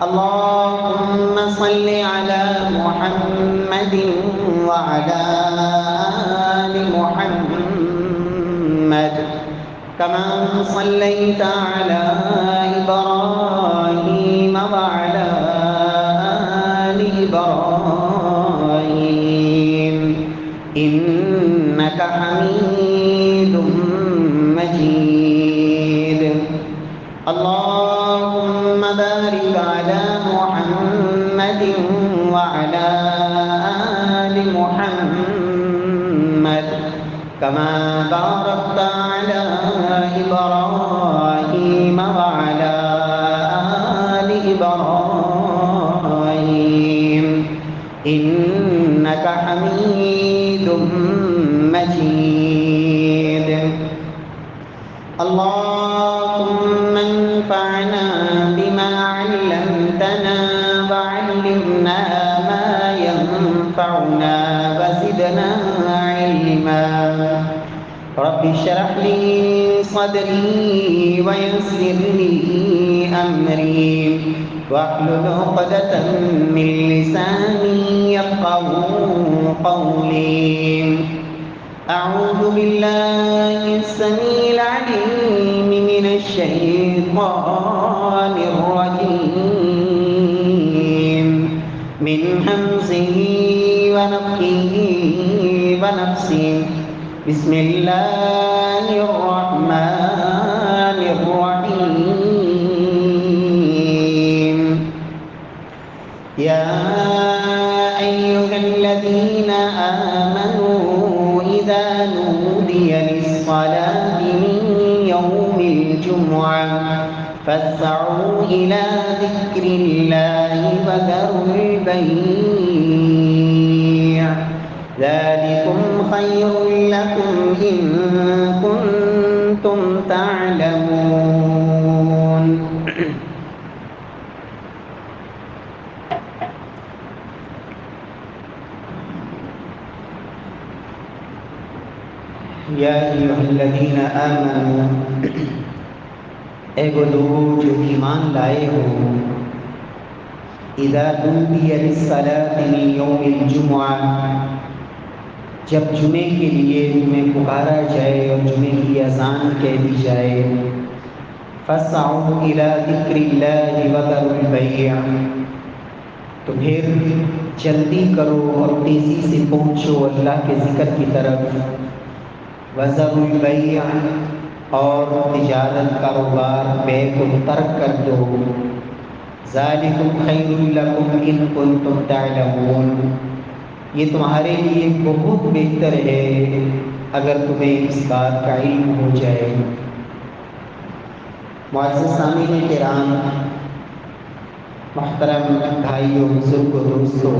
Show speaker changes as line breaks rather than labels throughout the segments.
اللهم صل على محمد وعلى آل محمد كما صليت على إبراهيم وعلى آل إبراهيم إنك حميد مجيد. اللهم بارك على محمد وعلى آل محمد كما باركت على إبراهيم وعلى آل إبراهيم إنك حميد مجيد. اللهم انفعنا بما علمتنا وعلمنا ما ينفعنا وزدنا علما. رب اشرح لي صدري ويسر لي أمري واحلل عقدة من لساني يفقهوا قولي. أعوذ بالله السميع العليم من الشيطان الرجيم من همزه ونفخه ونفسه. بسم الله الرحمن الرحيم. يا أيها الذين آمنوا إذا نودي للصلاة من يوم الجمعة فاسعوا إلى ذكر الله وذروا البيع ذلكم خير لكم إن كنتم تعلمون. یا ایھا الذین آمنوا، اے وہ لوگ جو ایمان لائے ہو، اذا نودی للصلاۃ من یوم الجمعہ، جب جمعے کے لیے تمہیں پکارا جائے اور جمعے کی اذان کہہ دی جائے، فاسعوا الی ذکر اللہ وذروا البیع، تو پھر جلدی کرو اور تیزی سے پہنچو اللہ کے ذکر کی طرف، وذروا البیع، اور تجارت کاروبار بے کو ترک کر دو، ذالکم خیر لکم ان کنتم تعلمون، یہ تمہارے لیے بہت بہتر ہے اگر تمہیں اس بات کا علم ہو جائے۔ معزز سامعین کرام، محترم بھائیوں، بزرگوں، دوستوں،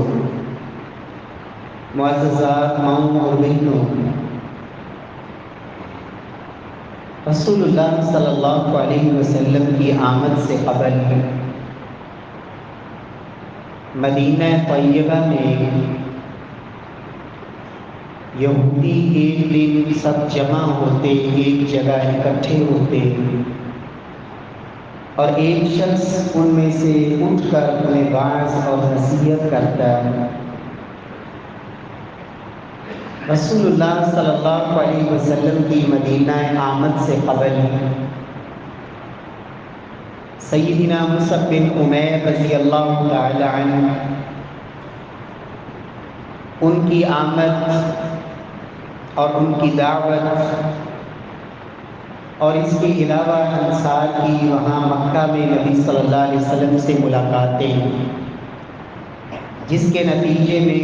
معززات ماؤں اور بہنوں، رسول اللہ صلی اللہ علیہ وسلم کی آمد سے قبل مدینہ طیبہ میں یہودی ایک دن سب جمع ہوتے، ایک جگہ اکٹھے ہوتے، اور ایک شخص ان میں سے اٹھ کر انہیں واعظ اور نصیحت کرتا۔ رسول اللہ صلی اللہ علیہ وسلم کی مدینہ آمد سے قبل سیدنا مصعب بن عمیر رضی اللہ تعالی عنہ، ان کی آمد اور ان کی دعوت، اور اس کے علاوہ انصار کی وہاں مکہ میں نبی صلی اللہ علیہ وسلم سے ملاقاتیں، جس کے نتیجے میں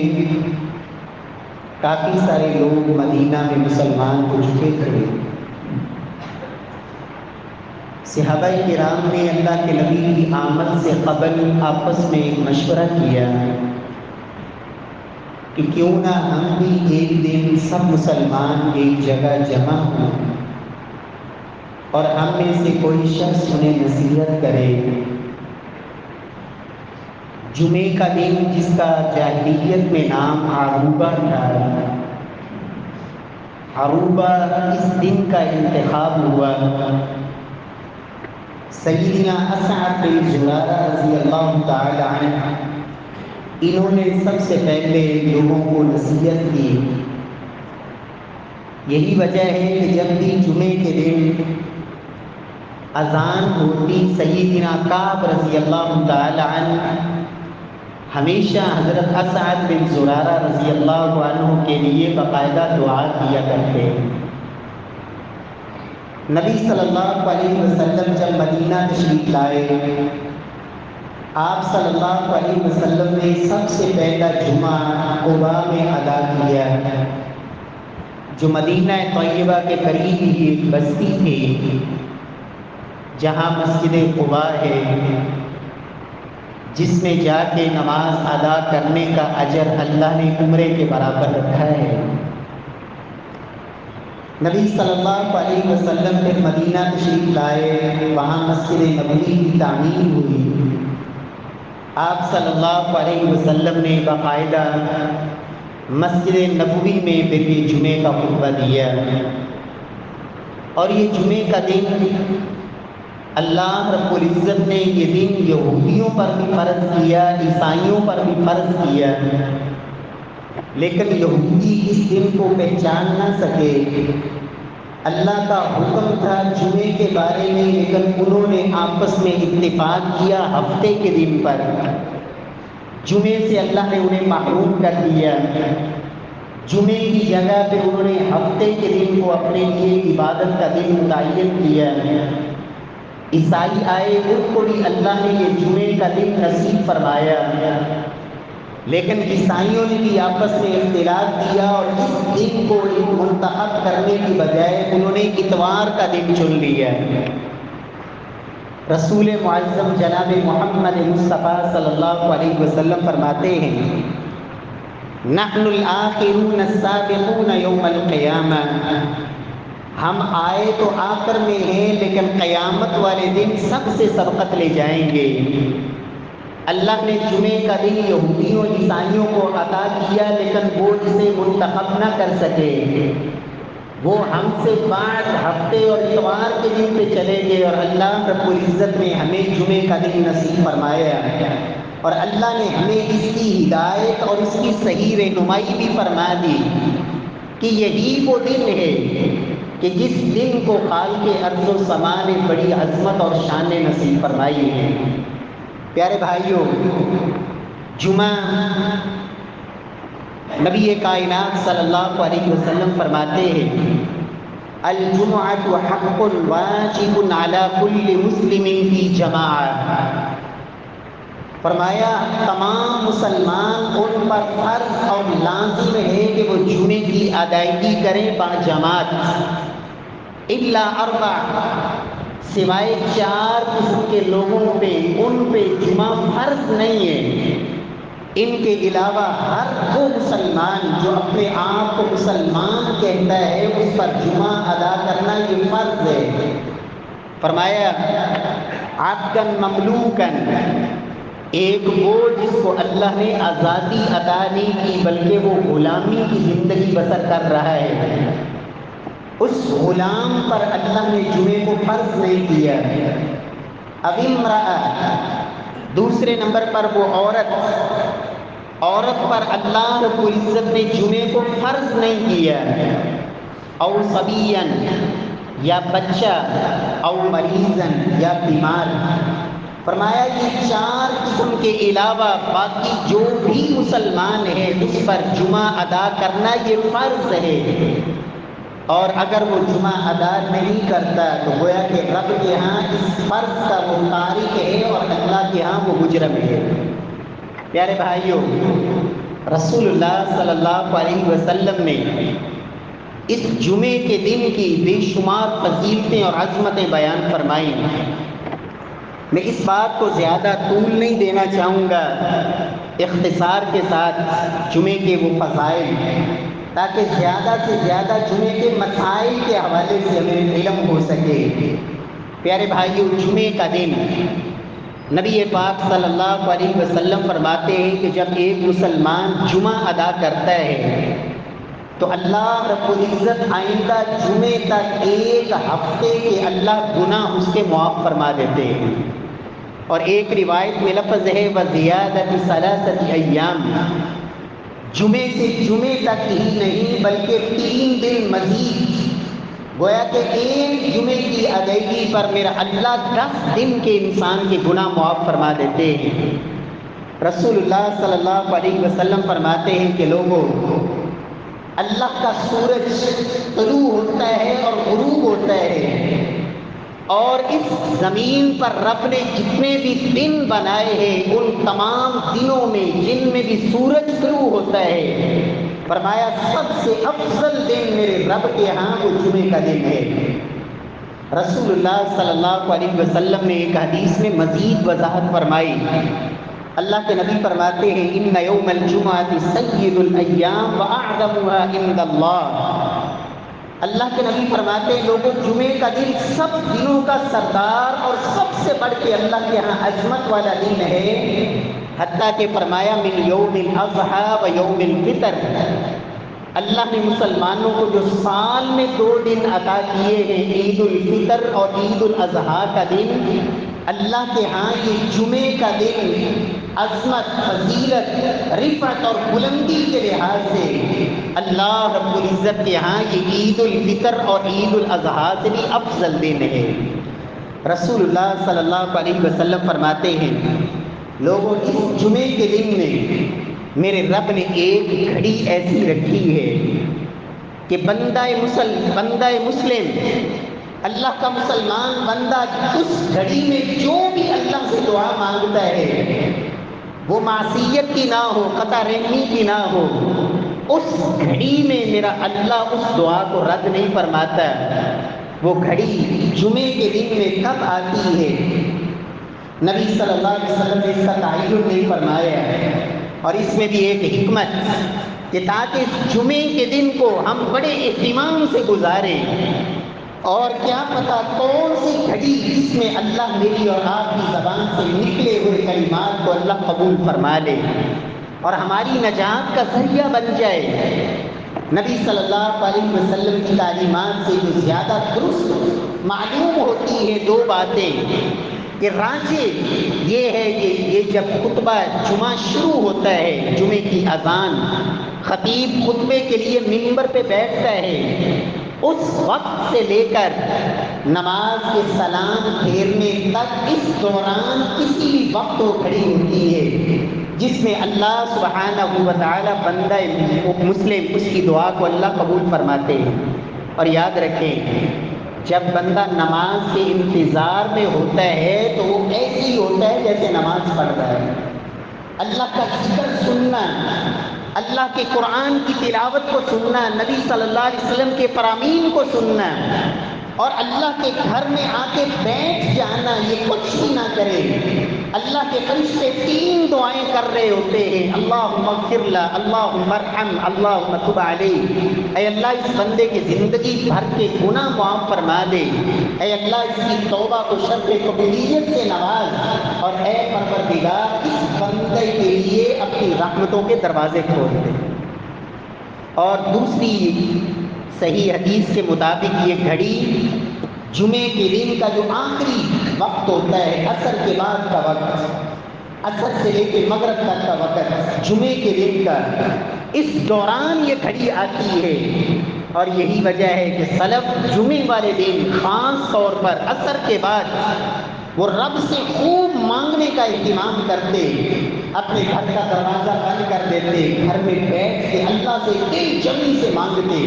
کافی سارے لوگ مدینہ میں مسلمان ہو چکے تھے۔ صحابہ کرام نے اللہ کے نبی کی آمد سے قبل آپس میں ایک مشورہ کیا کہ کیوں نہ ہم بھی ایک دن سب مسلمان ایک جگہ جمع ہوں اور ہم میں سے کوئی شخص انہیں نصیحت کرے۔ جمعے کا دن جس کا جاہلیت میں نام عروبہ تھا، عروبہ اس دن کا انتخاب ہوا سیدنا اسعد بن زرارہ رضی اللہ تعالی عنہ، انہوں نے سب سے پہلے لوگوں کو نصیحت کی۔ یہی وجہ ہے کہ جب بھی جمعے کے دن اذان ہوتی، سیدنا کعب رضی اللہ تعالی عنہ ہمیشہ حضرت اسعد بن زرارہ رضی اللہ عنہ کے لیے باقاعدہ دعا کیا کرتے۔ نبی صلی اللہ علیہ وسلم جب مدینہ تشریف لائے، آپ صلی اللہ علیہ وسلم نے سب سے پہلا جمعہ قباء میں ادا کیا، جو مدینہ طیبہ کے قریب ہی ایک بستی تھی جہاں مسجد قباء ہے، جس میں جا کے نماز ادا کرنے کا اجر اللہ نے عمرے کے برابر رکھا ہے۔ نبی صلی اللہ علیہ وسلم پھر مدینہ تشریف لائے، وہاں مسجد نبوی کی تعمیر ہوئی۔ آپ صلی اللہ علیہ وسلم نے باقاعدہ مسجد نبوی میں پھر یہ جمعے کا خطبہ دیا، اور یہ جمعے کا دن اللہ رب العزت نے یہ دن یہودیوں پر بھی فرض کیا، عیسائیوں پر بھی فرض کیا، لیکن یہودی اس دن کو پہچان نہ سکے۔ اللہ کا حکم تھا جمعے کے بارے میں، لیکن انہوں نے آپس میں اتفاق کیا ہفتے کے دن پر، جمعے سے اللہ نے انہیں محروم کر دیا۔ جمعے کی جگہ پہ انہوں نے ہفتے کے دن کو اپنے لیے عبادت کا دن متعین کیا۔ عیسائی آئے، ان کو بھی اللہ نے یہ جمعے کا دن نصیب فرمایا، لیکن عیسائیوں نے بھی آپس میں اختلاف کیا اور اس دن کو منتخب کرنے کی بجائے انہوں نے اتوار کا دن چن لیا۔ رسول معظم جناب محمد مصطفیٰ صلی اللہ علیہ وسلم فرماتے ہیں، نحن الآخرون السابقون یوم القیامہ، ہم آئے تو آخر میں ہیں لیکن قیامت والے دن سب سے سبقت لے جائیں گے۔ اللہ نے جمعے کا دن یہودیوں عیسائیوں کو عطا کیا، لیکن وہ اسے منتخب نہ کر سکے، وہ ہم سے بعد ہفتے اور اتوار کے دن پہ چلے گئے، اور اللہ رب العزت نے ہمیں جمعے کا دن نصیب فرمایا، اور اللہ نے ہمیں اس کی ہدایت اور اس کی صحیح رہنمائی بھی فرما دی کہ یہی وہ دن ہے کہ جس دن کو خالق ارض و سما نے بڑی عظمت اور شان نصیب فرمائی ہے۔ پیارے بھائیوں، جمعہ نبی کائنات صلی اللہ علیہ وسلم فرماتے ہیں، الجمعۃ حق واجب علی کل مسلم فی جماعہ، فرمایا تمام مسلمان ان پر فرض اور لازم ہے کہ وہ جمعے کی ادائیگی کریں باجماعت، الا اربع، سوائے 4 قسم کے لوگوں پہ، ان پہ جمعہ فرض نہیں ہے۔ ان کے علاوہ ہر وہ مسلمان جو اپنے آپ کو مسلمان کہتا ہے اس پر جمعہ ادا کرنا یہ فرض ہے۔ فرمایا عبدًا مملوکًا، ایک وہ جس کو اللہ نے آزادی عطا نہیں کی بلکہ وہ غلامی کی زندگی بسر کر رہا ہے، اس غلام پر اللہ نے جمعے کو فرض نہیں کیا۔ اب امرأہ، دوسرے نمبر پر وہ عورت پر اللہ رب العزت نے جمعے کو فرض نہیں کیا۔ او صبیًا، یا بچہ، او مریضاً، یا بیمار۔ فرمایا یہ 4 قسم کے علاوہ باقی جو بھی مسلمان ہے اس پر جمعہ ادا کرنا یہ فرض ہے، اور اگر وہ جمعہ ادا نہیں کرتا تو گویا کہ رب کے ہاں اس فرض کا وہ تارک ہے اور اللہ کے ہاں وہ مجرم ہے۔ پیارے بھائیوں، رسول اللہ صلی اللہ علیہ وسلم نے اس جمعے کے دن کی بے شمار فضیلتیں اور عظمتیں بیان فرمائیں۔ میں اس بات کو زیادہ طول نہیں دینا چاہوں گا، اختصار کے ساتھ جمعے کے وہ فضائل، تاکہ زیادہ سے زیادہ جمعے کے مسائل کے حوالے سے ہمیں علم ہو سکے۔ پیارے بھائیوں، جمعے کا دن نبی پاک صلی اللہ علیہ وسلم فرماتے ہیں کہ جب ایک مسلمان جمعہ ادا کرتا ہے تو اللہ رب العزت آئندہ جمعے تک ایک ہفتے کے اللہ گناہ اس کے معاف فرما دیتے ہیں۔ اور ایک روایت میں لفظ ہے وَزِيَادَةِ ثَلَاثَةِ أَيَّامٍ، جمعے سے جمعے تک ہی نہیں بلکہ 3 دن مزید، گویا کہ ایک جمعے کی ادائیگی پر میرا اللہ 10 دن کے انسان کے گناہ معاف فرما دیتے ہیں۔ رسول اللہ صلی اللہ علیہ وسلم فرماتے ہیں کہ لوگوں، اللہ کا سورج طلوع ہوتا ہے اور غروب ہوتا ہے، اور اس زمین پر رب نے جتنے بھی دن بنائے ہیں ان تمام دنوں میں جن میں بھی سورج طلوع ہوتا ہے، فرمایا سب سے افضل دن میرے رب کے ہاں وہ جمعے کا دن ہے۔ رسول اللہ صلی اللہ علیہ وسلم نے ایک حدیث میں مزید وضاحت فرمائی۔ اللہ کے نبی فرماتے ہیں ان یوم الجمعۃ سید الایام واعظمها عند اللہ، اللہ کے نبی فرماتے ہیں لوگوں، جمعے کا دن سب دنوں کا سردار اور سب سے بڑھ کے اللہ کے ہاں عظمت والا دن ہے، حتیٰ کہ فرمایا من یوم الاضحیٰ و یوم الفطر، اللہ نے مسلمانوں کو جو سال میں 2 دن عطا کیے ہیں، عید الفطر اور عید الاضحیٰ کا دن، اللہ کے ہاں یہ جمعے کا دن عظمت، فضیلت، رفعت اور بلندی کے لحاظ سے اللہ رب العزت کے ہاں یہ عید الفطر اور عید الاضحیٰ سے بھی افضل دن ہے۔ رسول اللہ صلی اللہ علیہ وسلم فرماتے ہیں لوگوں، اس جمعے کے دن میں میرے رب نے ایک گھڑی ایسی رکھی ہے کہ بندہ مسلم، اللہ کا مسلمان بندہ اس گھڑی میں جو بھی اللہ سے دعا مانگتا ہے، وہ معصیت کی نہ ہو، قطع رحمی کی نہ ہو، اس گھڑی میں میرا اللہ اس دعا کو رد نہیں فرماتا۔ وہ گھڑی جمعے کے دن میں کب آتی ہے؟ نبی صلی اللہ علیہ وسلم نے اس کا تعین نہیں فرمایا ہے، اور اس میں بھی ایک حکمت کہ تاکہ جمعے کے دن کو ہم بڑے اہتمام سے گزاریں، اور کیا پتہ کون سی گھڑی جس میں اللہ میری اور آپ کی زبان سے نکلے ہوئے کلمات کو اللہ قبول فرما لے اور ہماری نجات کا ذریعہ بن جائے۔ نبی صلی اللہ علیہ وسلم کی تعلیمات سے جو زیادہ درست معلوم ہوتی ہے 2 باتیں، کہ راجع یہ ہے کہ یہ جب خطبہ جمعہ شروع ہوتا ہے، جمعے کی اذان، خطیب خطبے کے لیے منبر پہ بیٹھتا ہے، اس وقت سے لے کر نماز کے سلام پھیرنے تک اس دوران کسی بھی وقت وہ کھڑی ہوتی ہے جس میں اللہ سبحانہ و تعالی بندہ مسلم اس کی دعا کو اللہ قبول فرماتے ہیں۔ اور یاد رکھیں، جب بندہ نماز کے انتظار میں ہوتا ہے تو وہ ایسے ہی ہوتا ہے جیسے نماز پڑھ رہا ہے۔ اللہ کا ذکر سننا، اللہ کے قرآن کی تلاوت کو سننا، نبی صلی اللہ علیہ وسلم کے فرامین کو سننا، اور اللہ کے گھر میں آ کے بیٹھ جانا، یہ کچھ بھی نہ کرے۔ اللہ کے فرشتے 3 دعائیں کر رہے ہوتے ہیں، اللہم اغفر لہ، اللہم ارحم، اللہم تب علیہ۔ اے اللہ اس بندے کی زندگی بھر کے گناہ معاف فرما دے، اے اللہ اس کی توبہ کو شرط قبولیت سے نواز، اور اے پروردگار اس بندے کے لیے اپنی رحمتوں کے دروازے کھول دے۔ اور دوسری صحیح حدیث کے مطابق یہ گھڑی جمعے کے دن کا جو آخری وقت ہوتا ہے، عصر کے بعد کا وقت، عصر سے لے کے مغرب تک کا وقت، جمعے کے دن کا، اس دوران یہ گھڑی آتی ہے۔ اور یہی وجہ ہے کہ سلف جمعے والے دن خاص طور پر عصر کے بعد وہ رب سے خوب مانگنے کا اہتمام کرتے، اپنے گھر کا دروازہ بند کر دیتے، گھر میں بیٹھ کے اللہ سے دل جمی سے مانگتے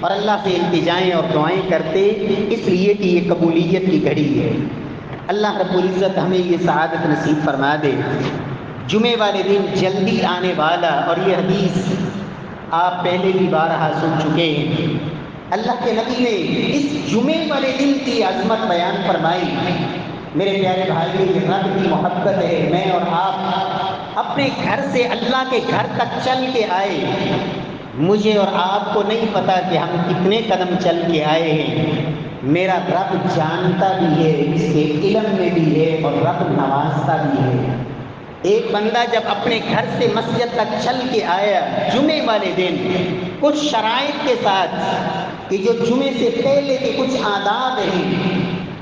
اور اللہ سے التجائیں اور دعائیں کرتے، اس لیے کہ یہ قبولیت کی گھڑی ہے۔ اللہ رب العزت ہمیں یہ سعادت نصیب فرما دے۔ جمعے والے دن جلدی آنے والا، اور یہ حدیث آپ پہلے بھی بارہا سن چکے ہیں، اللہ کے نبی نے اس جمعے والے دن کی عظمت بیان فرمائی۔ میرے پیارے بھائی، یہ رب کی محبت ہے، میں اور آپ اپنے گھر سے اللہ کے گھر تک چل کے آئے، مجھے اور آپ کو نہیں پتا کہ ہم کتنے قدم چل کے آئے ہیں، میرا رب جانتا بھی ہے، اس کے علم میں بھی ہے، اور رب نوازتا بھی ہے۔ ایک بندہ جب اپنے گھر سے مسجد تک چل کے آیا جمعے والے دن، کچھ شرائط کے ساتھ کہ جو جمعے سے پہلے کے کچھ آداب ہیں،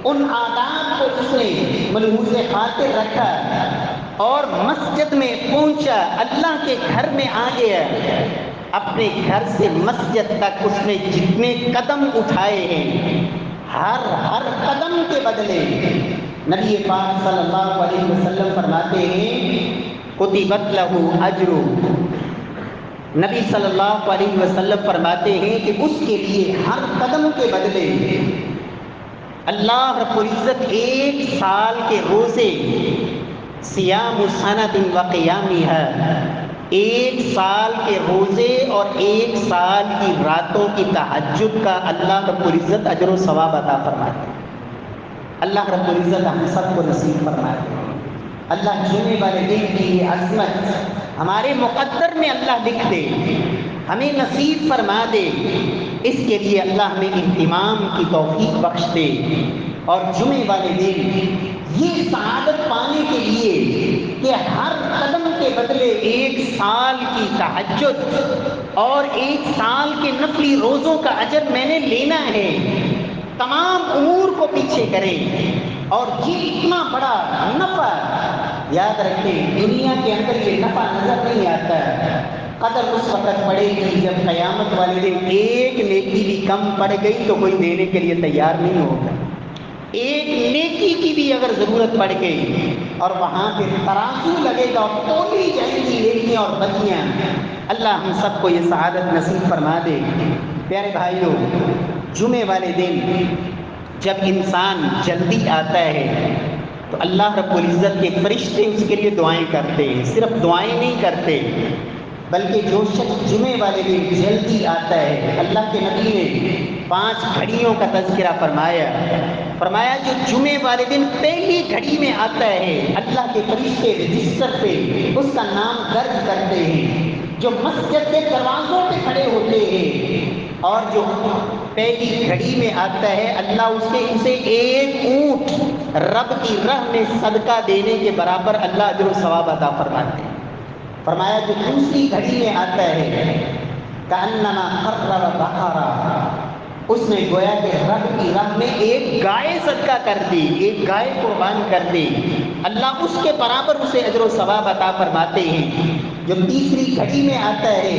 ان آداب کو اس نے ملحوظ خاطر رکھا اور مسجد میں پہنچا، اللہ کے گھر میں آ گیا۔ اپنے گھر سے مسجد تک اس نے جتنے قدم اٹھائے ہیں، ہر قدم کے بدلے نبی پاک صلی اللہ علیہ وسلم فرماتے ہیں کتبت لہ اجر۔ نبی صلی اللہ علیہ وسلم فرماتے ہیں کہ اس کے لیے ہر قدم کے بدلے اللہ رب العزت 1 سال کے روزے، صیام سنۃ و قیامہا، 1 سال کے روزے اور 1 سال کی راتوں کی تہجد کا اللہ رب العزت اجر و ثواب عطا فرماتے ہیں۔ اللہ رب العزت ہم سب کو نصیب فرمائے۔ اللہ جمعے والے دن کی یہ عظمت ہمارے مقدر میں اللہ لکھ دے، ہمیں نصیب فرما دے، اس کے لیے اللہ ہمیں اہتمام کی توفیق بخش دے۔ اور جمعے والے دن یہ سعادت پانے کے لیے کہ ہر قدم کے بدلے 1 سال کی تہجد اور 1 سال کے نفلی روزوں کا اجر میں نے لینا ہے، تمام امور کو پیچھے کریں۔ اور یہ اتنا بڑا نفع، یاد رکھیں دنیا کے اندر یہ نفع نظر نہیں آتا، قدر اس وقت پڑے گی جب قیامت والے دن ایک نیکی بھی کم پڑ گئی تو کوئی دینے کے لیے تیار نہیں ہوگا۔ ایک نیکی کی بھی اگر ضرورت پڑ گئی اور وہاں پہ ترازو لگے گا اور تولی جائیں گی نیکیاں اور بدیاں، اللہ ہم سب کو یہ سعادت نصیب فرما دے۔ پیارے بھائیوں، جمعے والے دن جب انسان جلدی آتا ہے تو اللہ رب العزت کے فرشتے اس کے لیے دعائیں کرتے ہیں۔ صرف دعائیں نہیں کرتے بلکہ جو شخص جمعے والے دن جلدی آتا ہے، اللہ کے نبی نے 5 گھڑیوں کا تذکرہ فرمایا جو جمعے والے دن پہلی گھڑی میں آتا ہے، اللہ کے فرشتے رجسٹر پہ اس کا نام درج کرتے ہیں۔ جو مسجد کے دروازوں پہ کھڑے ہوتے ہیں اور جو پہلی گھڑی میں آتا ہے، اللہ اسے 1 اونٹ رب کی راہ میں صدقہ دینے کے برابر اللہ اجر و ثواب عطا فرماتے ہیں۔ فرمایا جو دوسری گھڑی میں آتا ہے، کأنما قرب بقرہ، اس نے گویا کہ رب کی راہ میں 1 گائے صدقہ کر دی، 1 گائے قربان کر دی، اللہ اس کے برابر اسے اجر و ثواب عطا فرماتے ہیں۔ جو تیسری گھڑی میں آتا ہے،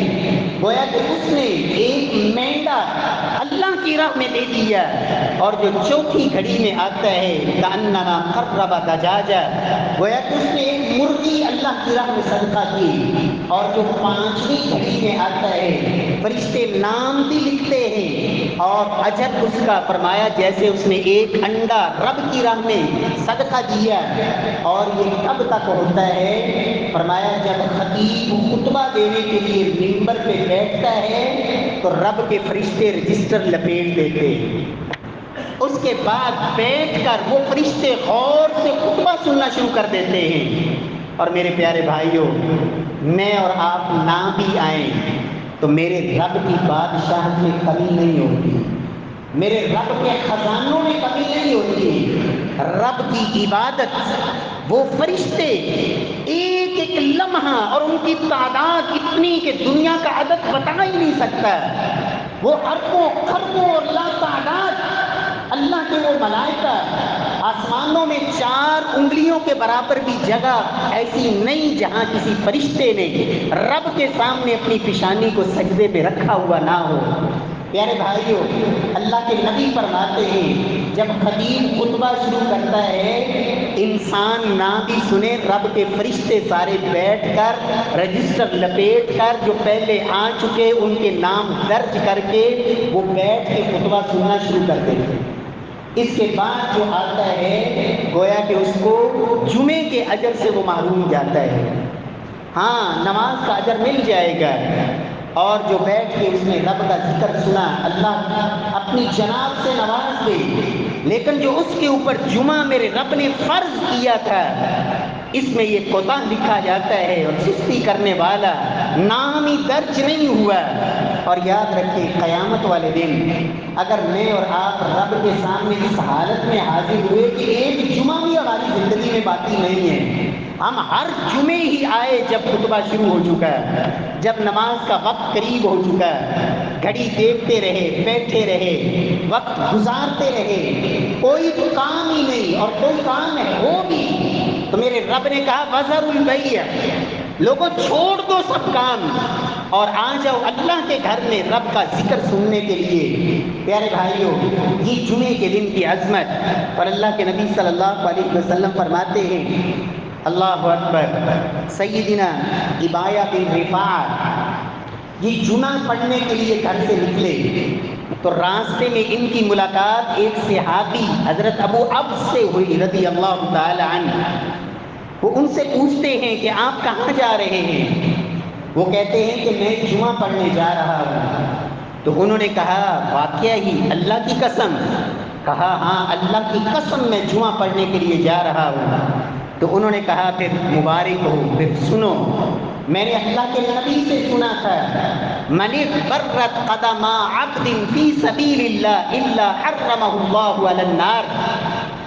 گویا کہ اس نے 1 مینڈا اللہ کی راہ میں دے دیا، اور جو چوتھی گھڑی میں آتا ہے کأنما قرب دجاجہ، گویا کہ اس نے 1 مرغی اللہ کی راہ میں صدقہ کی۔ اور جو 5ویں گھڑی میں آتا ہے، فرشتے نام بھی لکھتے ہیں اور اجر اس کا فرمایا جیسے اس نے 1 انڈا رب کی راہ میں صدقہ دیا۔ اور یہ کب تک ہوتا ہے؟ فرمایا جب خطیب خطبہ دینے کے لیے منبر پہ بیٹھتا ہے تو رب کے فرشتے رجسٹر لپیٹ دیتے ہیں۔ اس کے بعد بیٹھ کر وہ فرشتے غور سے خطبہ سننا شروع کر دیتے ہیں۔ اور میرے پیارے بھائیوں، میں اور آپ نہ بھی آئیں تو میرے رب کی بادشاہت میں کمی نہیں ہوتی، میرے رب کے خزانوں میں کمی نہیں ہوتی۔ رب کی عبادت وہ فرشتے ایک ایک لمحہ، اور ان کی تعداد اتنی کہ دنیا کا عدد بتا ہی نہیں سکتا، وہ اربوں خربوں اور لا تعداد اللہ کے وہ ملائکہ، آسمانوں میں 4 انگلیوں کے برابر بھی جگہ ایسی نہیں جہاں کسی فرشتے نے رب کے سامنے اپنی پیشانی کو سجدے پہ رکھا ہوا نہ ہو۔ پیارے بھائیوں، اللہ کے نبی فرماتے ہیں جب خطیب خطبہ شروع کرتا ہے، انسان نہ بھی سنے، رب کے فرشتے سارے بیٹھ کر رجسٹر لپیٹ کر جو پہلے آ چکے ان کے نام درج کر کے وہ بیٹھ کے خطبہ سننا شروع کر دیتے ہیں۔ اس کے بعد جو آتا ہے گویا کہ اس کو جمعے کے اجر سے وہ محروم جاتا ہے۔ ہاں، نماز کا اجر مل جائے گا، اور جو بیٹھ کے اس نے رب کا ذکر سنا، اللہ اپنی جناب سے نواز دے، لیکن جو اس کے اوپر جمعہ میرے رب نے فرض کیا تھا، اس میں یہ کوتاہ لکھا جاتا ہے اور سستی کرنے والا نام ہی درج نہیں ہوا۔ اور یاد رکھیں قیامت والے دن اگر میں اور آپ رب کے سامنے اس حالت میں حاضر ہوئے کہ ایک جمعہ بھی ہماری زندگی میں باقی نہیں ہے، ہم ہر جمعے ہی آئے جب خطبہ شروع ہو چکا ہے، جب نماز کا وقت قریب ہو چکا ہے، گھڑی دیکھتے رہے، بیٹھے رہے، وقت گزارتے رہے، کوئی کام ہی نہیں، اور کوئی کام ہو بھی تو میرے رب نے کہا وَذَرُ الْبَيْعَ، لوگوں چھوڑ دو سب کام اور آ جاؤ اللہ کے گھر میں رب کا ذکر سننے کے لیے۔ پیارے بھائیوں، یہ جمعے کے دن کی عظمت، اور اللہ کے نبی صلی اللہ علیہ وسلم فرماتے ہیں، اللہ اکبر، سیدنا ابایہ بن رفاعہ یہ جمعہ پڑھنے کے لیے گھر سے نکلے تو راستے میں ان کی ملاقات ایک صحابی حضرت ابو عبس سے ہوئی رضی اللہ تعالی عنہ۔ وہ ان سے پوچھتے ہیں کہ آپ کہاں جا رہے ہیں؟ وہ کہتے ہیں کہ میں جمعہ پڑھنے جا رہا ہوں۔ تو انہوں نے کہا واقعہ ہی اللہ کی قسم؟ کہا ہاں اللہ کی قسم میں جمعہ پڑھنے کے لیے جا رہا ہوں۔ تو انہوں نے کہا پھر مبارک ہو، پھر سنو، میں نے اللہ کے نبی سے سنا تھا من برت قدم عبد فی سبیل اللہ الا حرمہ اللہ علی النار،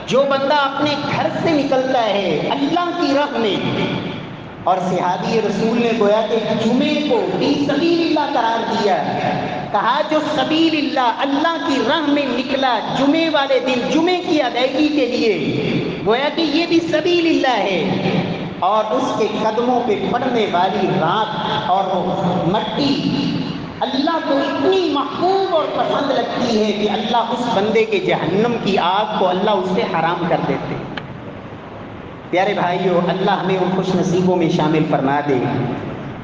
جو بندہ اپنے گھر سے نکلتا ہے اللہ کی راہ میں، اور صحابی رسول نے گویا کہ جمعے کو فی سبیل اللہ قرار دیا، کہا جو سبیل اللہ اللہ کی راہ میں نکلا جمعے والے دن جمعے کی ادائیگی کے لیے، گویا کہ یہ بھی سبیل اللہ ہے، اور اس کے قدموں پہ پڑنے والی رات اور وہ مٹی اللہ کو اتنی محبوب اور پسند لگتی ہے کہ اللہ اس بندے کے جہنم کی آگ کو اللہ اس سے حرام کر دیتے۔ پیارے بھائیو، اللہ ہمیں ان خوش نصیبوں میں شامل فرما دے۔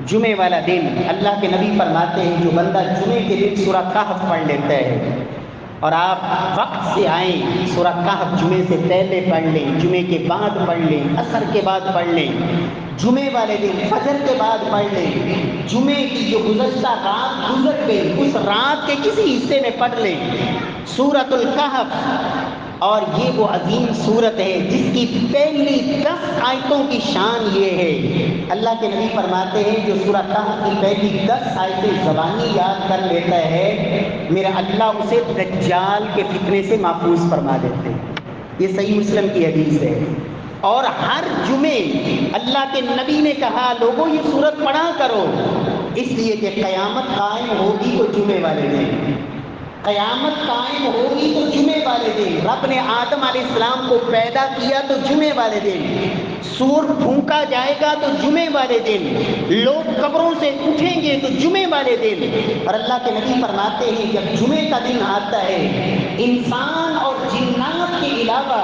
جمعے والا دن اللہ کے نبی فرماتے ہیں جو بندہ جمعے کے دن سورہ کہف پڑھ لیتا ہے، اور آپ وقت سے آئیں سورہ کہف جمعے سے پہلے پڑھ لیں، جمعے کے بعد پڑھ لیں، عصر کے بعد پڑھ لیں، جمعے والے دن فجر کے بعد پڑھ لیں، جمعے کی جو گزشتہ رات گزر گئی اس رات کے کسی حصے میں پڑھ لیں سورۃ الکہف۔ اور یہ وہ عظیم سورت ہے جس کی پہلی 10 آیتوں کی شان یہ ہے، اللہ کے نبی فرماتے ہیں جو سورہ کہف کی پہلی 10 آیتیں زبانی یاد کر لیتا ہے میرا اللہ اسے دجال کے فتنے سے محفوظ فرما دیتے ہیں۔ یہ صحیح مسلم کی حدیث ہے۔ اور ہر جمعے اللہ کے نبی نے کہا لوگوں یہ سورت پڑھا کرو، اس لیے کہ قیامت قائم ہوگی تو جمعے والے دن، قیامت قائم ہوگی تو جمعے والے دن، رب نے آدم علیہ السلام کو پیدا کیا تو جمعے والے دن، سور پھونکا جائے گا تو جمعے والے دن، لوگ قبروں سے اٹھیں گے تو جمعے والے دن، اور اللہ کے نبی فرماتے ہیں جب جمعے کا دن آتا ہے انسان اور جنات کے علاوہ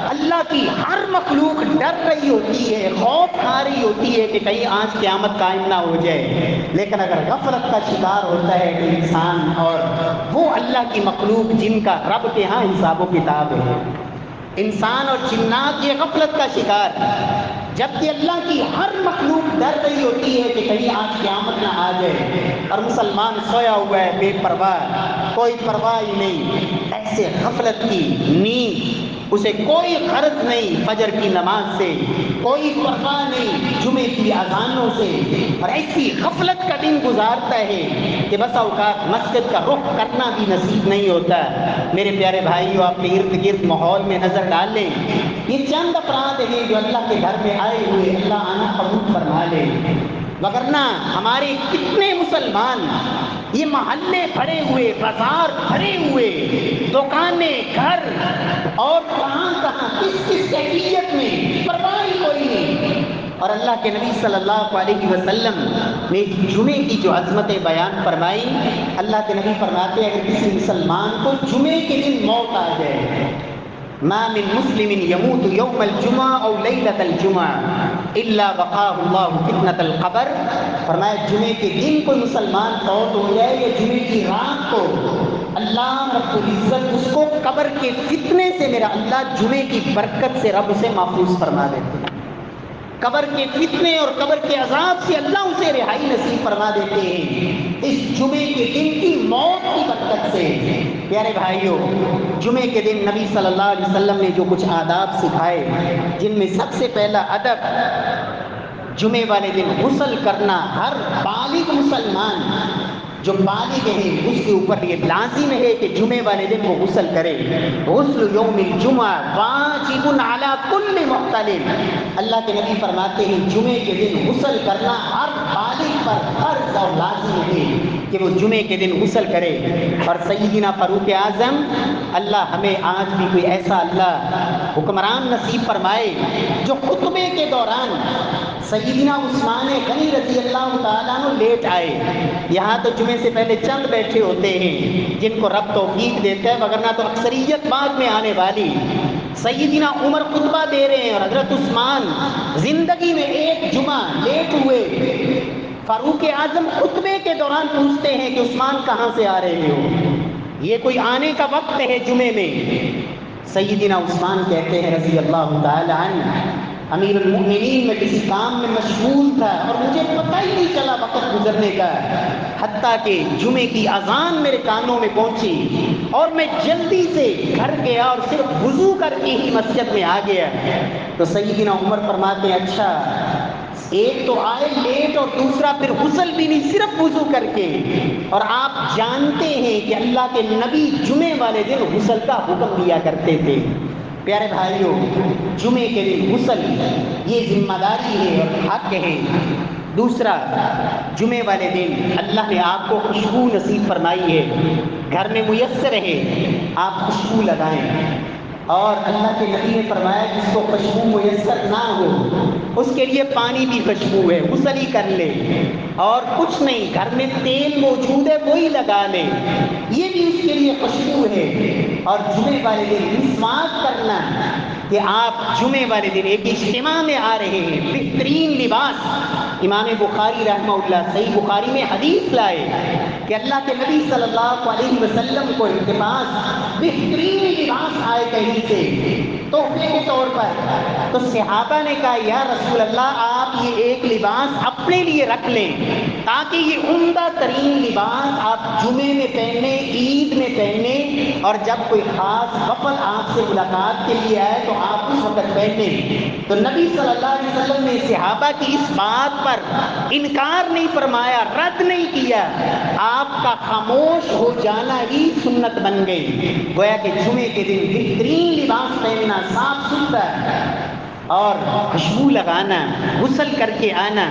اللہ کی ہر مخلوق ڈر رہی ہوتی ہے، خوف کھا رہی ہوتی ہے کہ کہیں آج قیامت قائم نہ ہو جائے، لیکن اگر غفلت کا شکار ہوتا ہے تو انسان اور وہ اللہ کی مخلوق جن کا رب کے ہاں حساب و کتاب ہے، انسان اور جنات یہ غفلت کا شکار، جبکہ اللہ کی ہر مخلوق ڈر رہی ہوتی ہے کہ کہیں آج قیامت نہ آ جائے، اور مسلمان سویا ہوا ہے بے پرواہ، کوئی پرواہ ہی نہیں، ایسے غفلت کی نیند اسے کوئی غرض نہیں، فجر کی نماز سے کوئی پرواہ نہیں، جمعے کی اذانوں سے، اور ایسی غفلت کا دن گزارتا ہے کہ بس اوقات مسجد کا رخ کرنا بھی نصیب نہیں ہوتا۔ میرے پیارے بھائیو، آپ کے ارد گرد ماحول میں نظر ڈال لیں، یہ چند افراد ہیں جو اللہ کے گھر میں آئے ہوئے، اللہ آنا قبول فرما لے، وگرنہ ہمارے کتنے مسلمان یہ محلے بھرے ہوئے، بازار بھرے ہوئے، دکانیں، گھر، اور کہاں کہاں کس کس کیفیت میں، پرواہ ہی کوئی نہیں، اور اللہ کے نبی صلی اللہ علیہ وسلم نے جمعے کی جو عظمتیں بیان فرمائی، اللہ کے نبی فرماتے ہیں اگر کسی مسلمان کو جمعے کے دن موت آ جائے، ما من مسلم يموت يوم الجمعہ او لیلۃ الجمعہ الا وقاه اللہ فتنۃ القبر، فرمایا جمعے کے دن کوئی مسلمان فوت ہو جائے یا جمعے کی رات کو، اللہ رب العزت اس کو قبر کے فتنے سے میرا اللہ جمعے کی برکت سے رب اسے محفوظ فرما دیتے ہیں، قبر کے فتنے اور قبر کے عذاب سے اللہ اسے رہائی نصیب فرما دیتے ہیں اس جمعے کے دن کی موت کی برکت سے۔ پیارے بھائیوں، جمعے کے دن نبی صلی اللہ علیہ وسلم نے جو کچھ آداب سکھائے، جن میں سب سے پہلا ادب جمعے والے دن غسل کرنا، ہر بالغ مسلمان جو بالغ ہے اس کے اوپر یہ لازم ہے کہ جمعے والے دن وہ غسل کرے. غسل یوم الجمعہ واجب علی کل محتلم. اللہ کے نبی فرماتے ہیں جمعے کے دن غسل کرنا ہر بالغ پر فرض اور لازم ہے کہ وہ جمعے کے دن غسل کرے. اور سیدنا فاروق اعظم، اللہ ہمیں آج بھی کوئی ایسا اللہ حکمران نصیب فرمائے جو خطبے کے دوران سیدنا عثمان غنی رضی اللہ تعالیٰ عنہ لیٹ آئے. یہاں تو جمعے سے پہلے چند بیٹھے ہوتے ہیں جن کو رب توفیق دیتا ہے، وگرنہ تو اکثریت بعد میں آنے والی. سیدنا عمر خطبہ دے رہے ہیں اور حضرت عثمان زندگی میں ایک جمعہ لیٹ ہوئے. فاروق اعظم خطبے کے دوران پوچھتے ہیں کہ عثمان کہاں سے آ رہے ہو، یہ کوئی آنے کا وقت ہے جمعے میں؟ سیدنا عثمان کہتے ہیں رضی اللہ تعالی عنہ، امیر المؤمنین میں کسی کام میں مشغول تھا اور مجھے پتہ ہی نہیں چلا وقت گزرنے کا، حتیٰ کہ جمعے کی اذان میرے کانوں میں پہنچی اور میں جلدی سے گھر گیا اور صرف وضو کر کے ہی مسجد میں آ گیا. تو سیدنا عمر فرماتے ہیں اچھا، ایک تو آئے لیٹ اور دوسرا پھر غسل بھی نہیں، صرف وضو کر کے. اور آپ جانتے ہیں کہ اللہ کے نبی جمعے والے دن غسل کا حکم دیا کرتے تھے. پیارے بھائیوں، جمعے کے دن غسل یہ ذمہ داری ہے اور حق ہے. دوسرا، جمعے والے دن اللہ نے آپ کو خوشبو نصیب فرمائی ہے، گھر میں میسر ہے آپ خوشبو لگائیں. اور اللہ کے نبی نے فرمایا جس کو خوشبو میسر نہ ہو اس کے لیے پانی بھی خوشبو ہے، غسل ہی کر لے. اور کچھ نہیں، گھر میں تیل موجود ہے وہی لگا لے، یہ بھی اس کے لیے خوشبو ہے. اور جمعے والے دن مسواک کرنا کہ آپ جمعے والے دن ایک اجتماع میں آ رہے ہیں، بہترین لباس. امام بخاری رحمہ اللہ صحیح بخاری میں حدیث لائے کہ اللہ کے نبی صلی اللہ علیہ وسلم کو التماس بہترین لباس آئے کہیں سے تحفے کے طور پر. تو صحابہ نے کہا یا رسول اللہ آپ یہ ایک لباس اپنے لیے رکھ لیں تاکہ یہ عمدہ ترین لباس آپ جمعے میں پہنے، عید میں پہنے، اور جب کوئی خاص وفد آپ سے ملاقات کے لیے آئے تو آپ اس وقت پہنے. تو نبی صلی اللہ علیہ وسلم نے صحابہ کی اس بات پر انکار نہیں فرمایا، رد نہیں کیا، آپ کا خاموش ہو جانا ہی سنت بن گئی. گویا کہ جمعے کے دن بہترین لباس پہننا، صاف ستھرا اور خوشبو لگانا، غسل کر کے آنا،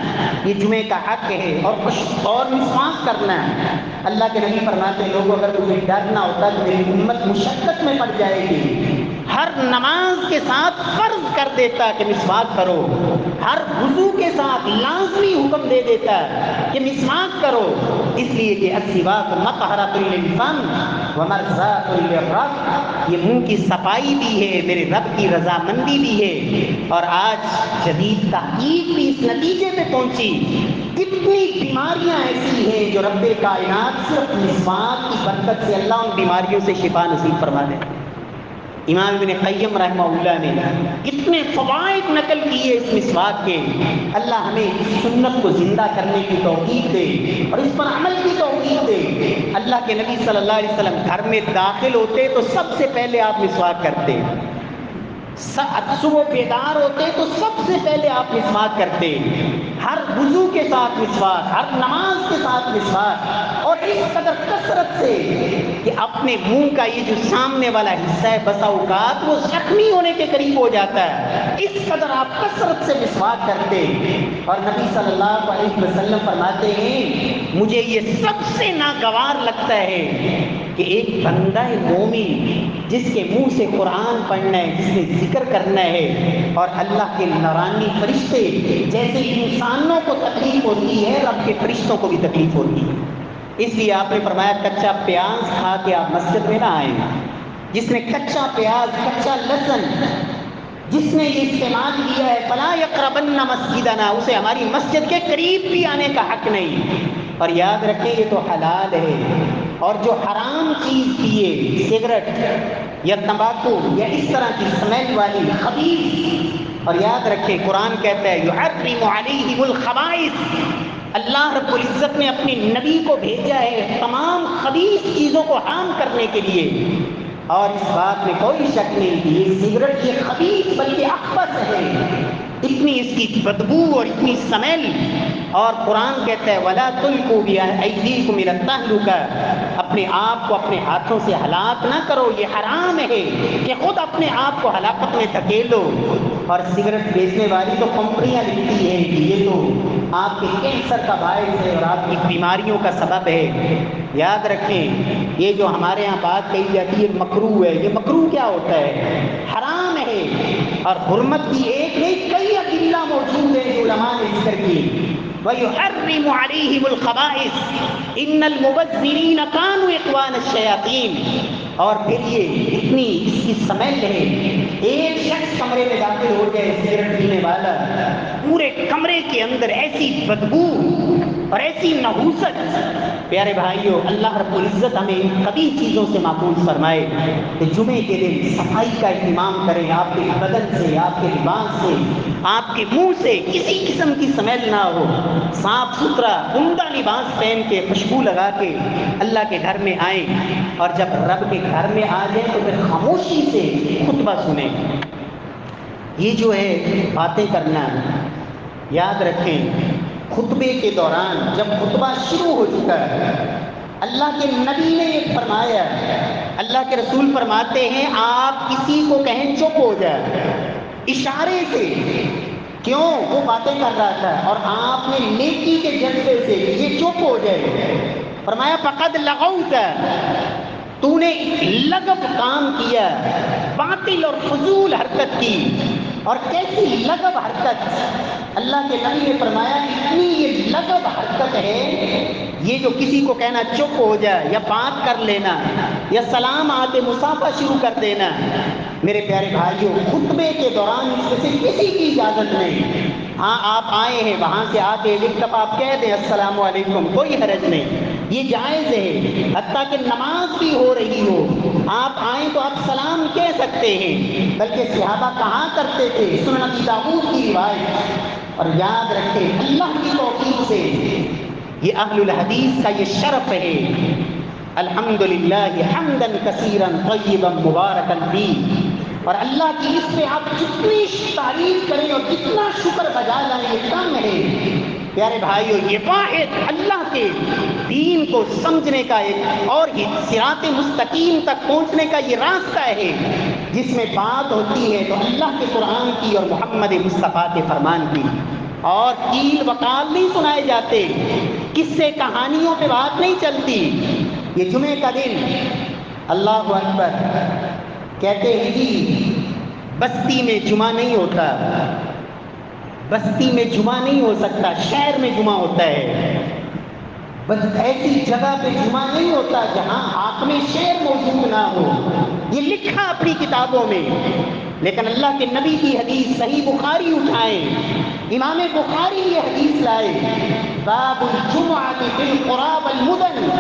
یہ جمعے کا حق ہے. اور مسواک کرنا. اللہ کے نبی فرماتے ہیں لوگوں اگر تمہیں ڈر نہ ہوتا کہ میری امت مشقت میں پڑ جائے گی، ہر نماز کے ساتھ فرض کر دیتا کہ مسواک کرو، ہر وضو کے ساتھ لازمی حکم دے دیتا کہ مسواک کرو. اس لیے کہ السواک مطہرۃ للفم ومرضاۃ للرب، یہ منہ کی صفائی بھی ہے، میرے رب کی رضامندی بھی ہے. اور آج جدید تحقیق بھی اس نتیجے پہ پہنچی، کتنی بیماریاں ایسی ہیں جو رب کائنات صرف مسواک کی برکت سے اللہ ان بیماریوں سے شفا نصیب فرما دے. امام ابن قیم رحمہ اللہ نے کتنے فوائد نقل کیے اس مسواک کے. اللہ ہمیں اس سنت کو زندہ کرنے کی توفیق دے اور اس پر عمل کی توفیق دے. اللہ کے نبی صلی اللہ علیہ وسلم گھر میں داخل ہوتے تو سب سے پہلے آپ مسواک کرتے، صبح بیدار ہوتے تو سب سے پہلے آپ مسواک کرتے، ہر وضو کے ساتھ مسواک، ہر نماز کے ساتھ مسواک، اور اس قدر کثرت سے کہ اپنے منہ کا یہ جو سامنے والا حصہ ہے بسا اوقات وہ زخمی ہونے کے قریب ہو جاتا ہے، اس قدر آپ کثرت سے مسواک کرتے. اور نبی صلی اللہ علیہ وسلم فرماتے ہیں مجھے یہ سب سے ناگوار لگتا ہے کہ ایک بندہ مومن جس کے منہ سے قرآن پڑھنا ہے، جس نے ذکر کرنا ہے، اور اللہ کے نورانی فرشتے جیسے انسانوں کو تکلیف ہوتی ہے رب کے فرشتوں کو بھی تکلیف ہوتی ہے. اس لیے آپ نے فرمایا کچا پیاز کھا کے آپ مسجد میں نہ آئیں. جس نے کچا پیاز، کچا لہسن جس نے یہ استعمال کیا ہے فلا یقربن مسجدنا، اسے ہماری مسجد کے قریب بھی آنے کا حق نہیں. اور یاد رکھیں یہ تو حلال ہے، اور جو حرام چیز پیے، سگریٹ یا تمباکو یا اس طرح کی سمیل والی خبیث، اور یاد رکھیں قرآن کہتا ہے یحرم علیہم الخبائث، اللہ رب العزت نے اپنے نبی کو بھیجا ہے تمام خبیث چیزوں کو حرام کرنے کے لیے. اور اس بات میں کوئی شک نہیں کہ یہ سگریٹ یہ خبیث بلکہ اخبث ہے، اتنی اس کی بدبو اور اتنی سمیل. اور قرآن کہتا ہے وَلَا تُلْقُوا بِأَيْدِيكُمْ إِلَى التَّهْلُكَةِ، اپنے آپ کو اپنے ہاتھوں سے ہلاک نہ کرو، یہ حرام ہے کہ خود اپنے آپ کو ہلاکت میں دھکیلو. اور سگریٹ بیچنے والی تو کمپنیاں لکھتی ہیں کہ یہ تو آپ کے کینسر کا باعث ہے اور آپ کی بیماریوں کا سبب ہے. یاد رکھیں یہ جو ہمارے ہاں بات کہی جاتی ہے مکروہ ہے، یہ مکروہ کیا ہوتا ہے؟ حرام ہے. اور حرمت کی ایک نہیں کئی ادلہ موجود ہیں جو علماء نے ذکر کی. وَيُحَرِّمُ عَلَيْهِمُ الْخَبَائِثَ إِنَّ الْمُبَذِّرِينَ كَانُوا إِخْوَانَ الشَّيَاطِينِ. اور پھر یہ اتنی اس کی سمیل ہے، ایک شخص کمرے میں داخل ہو جائے سگریٹ پینے والا، پورے کمرے کے اندر ایسی بدبو اور ایسی نحوست. پیارے بھائیو، اللہ رب العزت ہمیں ان قبیح چیزوں سے محفوظ فرمائے کہ جمعے کے دن صفائی کا اہتمام کریں. آپ کے بدن سے، آپ کے لباس سے، آپ کے منہ سے کسی قسم کی سمیل نہ ہو. صاف ستھرا عمدہ لباس پہن کے خوشبو لگا کے اللہ کے گھر میں آئیں، اور جب رب کے گھر میں آ جائیں تو پھر خاموشی سے خطبہ سنیں. یہ جو ہے باتیں کرنا، یاد رکھیں خطبے کے دوران جب خطبہ شروع ہو چکا ہے، اللہ کے نبی نے یہ فرمایا، اللہ کے رسول فرماتے ہیں آپ کسی کو کہیں چپ ہو جائے اشارے سے. کیوں؟ وہ باتیں کر رہا تھا اور آپ نے نیکی کے جذبے سے یہ چپ ہو جائے. فرمایا فقد لغوت، تو نے لغو کام کیا، باطل اور فضول حرکت کی. اور کیسی لغو حرکت؟ اللہ کے نبی نے فرمایا اتنی یہ لغو حرکت ہے، یہ جو کسی کو کہنا چپ ہو جائے یا بات کر لینا یا سلام آتے مصافحہ شروع کر دینا. میرے پیارے بھائیوں، خطبے کے دوران اس میں سے کسی کی اجازت نہیں. ہاں آپ آئے ہیں وہاں سے آ کے ایک دفعہ آپ کہہ دیں السلام علیکم، کوئی حرج نہیں، یہ جائز ہے. حتیٰ کہ نماز بھی ہو رہی ہو، آپ آئیں تو آپ سلام کہہ سکتے ہیں. بلکہ صحابہ کہاں کرتے تھے، سنن ابی داؤد کی روایت. اور یاد رکھیں اللہ کی توفیق سے یہ اہل الحدیث کا یہ شرف ہے. الحمدللہ حمدا کثیرا طیبا مبارکا فیہ. اور اللہ کی اس پہ آپ جتنی تعریف کریں اور جتنا شکر بجا لائیں یہ کم ہے. پیارے بھائیو، یہ واحد اللہ کے دین کو سمجھنے کا ایک اور ہی صراط مستقیم تک پہنچنے کا یہ راستہ ہے جس میں بات ہوتی ہے تو اللہ کے قرآن کی اور محمد مصطفیٰ کے فرمان کی. اور کیل وقال نہیں سنائے جاتے، قصے کہانیوں پہ بات نہیں چلتی. یہ جمعے کا دن اللہ اکبر کہتے ہیں جی بستی میں جمعہ نہیں ہوتا، بستی میں جمعہ نہیں ہو سکتا، شہر میں جمعہ ہوتا ہے. بس ایسی جگہ پہ جمعہ نہیں ہوتا جہاں حاکم شہر موجود نہ ہو. یہ لکھا اپنی کتابوں میں، لیکن اللہ کے نبی کی حدیث صحیح بخاری اٹھائیں، امام بخاری یہ حدیث لائے باب الجمعۃ فی القری والمدن،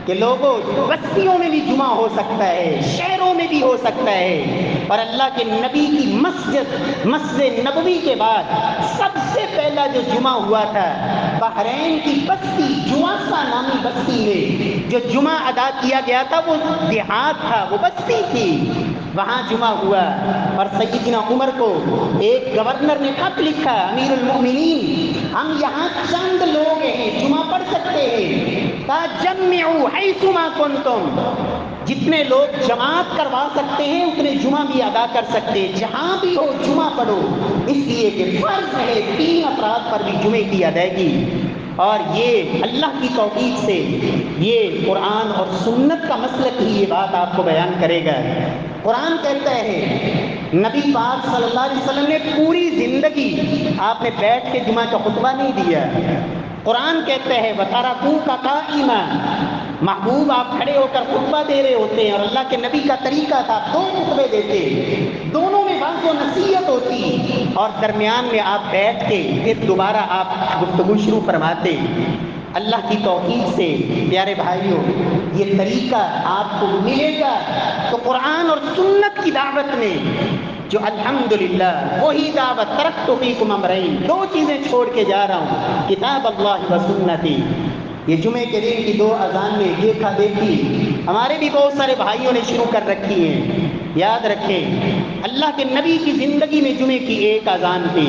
کہ لوگوں بستیوں میں بھی جمعہ ہو سکتا ہے، شہروں میں بھی ہو سکتا ہے. اور اللہ کے نبی کی مسجد نبوی کے بعد سب سے پہلا جو جمعہ ہوا تھا بحرین کی بستی جواسا نامی بستی میں جو جمعہ ادا کیا گیا تھا، وہ دیہات تھا، وہ بستی تھی، وہاں جمعہ ہوا. اور سیدنا عمر کو ایک گورنر نے خط لکھا، امیر المؤمنین ہم یہاں چند لوگ ہیں جمعہ پڑھ سکتے ہیں، تجمعوا حیثما کنتم، جتنے لوگ جماعت کروا سکتے ہیں اتنے جمعہ بھی ادا کر سکتے ہیں، جہاں بھی ہو جمعہ پڑھو. اس لیے کہ فرض ہے 3 افراد پر بھی جمعے کی ادائیگی. اور یہ اللہ کی توفیق سے یہ قرآن اور سنت کا مسلک ہی یہ بات آپ کو بیان کرے گا. قرآن کہتا ہے نبی پاک صلی اللہ علیہ وسلم نے پوری زندگی آپ نے بیٹھ کے جمعہ کا خطبہ نہیں دیا. قرآن کہتا ہے وَتَرَكُوكَ قَائِمًا، محبوب آپ کھڑے ہو کر خطبہ دے رہے ہوتے ہیں، اور اللہ کے نبی کا طریقہ تھا 2 خطبے دیتے، دونوں میں واضح و نصیحت ہوتی، اور درمیان میں آپ بیٹھ کے پھر دوبارہ آپ گفتگو شروع فرماتے. اللہ کی توفیق سے پیارے بھائیوں یہ طریقہ آپ کو ملے گا تو قرآن اور سنت کی دعوت میں جو الحمدللہ وہی دعوت ترکت فیکم امرین، 2 چیزیں چھوڑ کے جا رہا ہوں، کتاب اللہ و سنتی. یہ جمعے کے دن کی 2 اذان میں دیکھا دیکھی ہمارے بھی بہت سارے بھائیوں نے شروع کر رکھی ہیں. یاد رکھیں اللہ کے نبی کی زندگی میں جمعے کی ایک اذان تھی،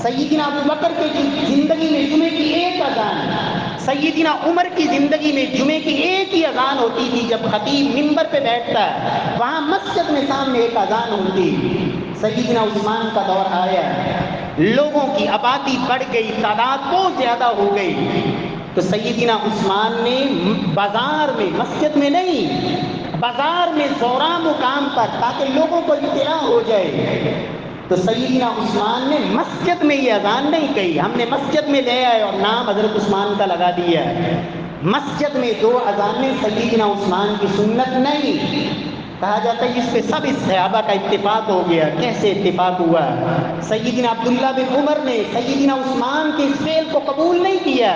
سیدنا ابو بکر کی زندگی میں جمعے کی ایک اذان، سیدنا عمر کی زندگی میں جمعے کی ایک ہی اذان ہوتی تھی۔ جب خطیب منبر پہ بیٹھتا وہاں مسجد میں سامنے ایک اذان ہوتی۔ سیدنا عثمان کا دور آیا، لوگوں کی آبادی بڑھ گئی، تعداد بہت زیادہ ہو گئی، تو سیدنا عثمان نے بازار میں، مسجد میں نہیں، بازار میں زوراں مقام پر، تاکہ لوگوں کو اطلاع ہو جائے، تو سیدنا عثمان نے مسجد میں یہ اذان نہیں کہی، ہم نے مسجد میں لے آئے اور نام حضرت عثمان کا لگا دیا۔ مسجد میں دو اذانیں سیدنا عثمان کی سنت نہیں۔ کہا جاتا ہے اس پہ سب اس صحابہ کا اتفاق ہو گیا۔ کیسے اتفاق ہوا؟ سیدنا عبداللہ بن عمر نے سیدنا عثمان کے اس فعل کو قبول نہیں کیا،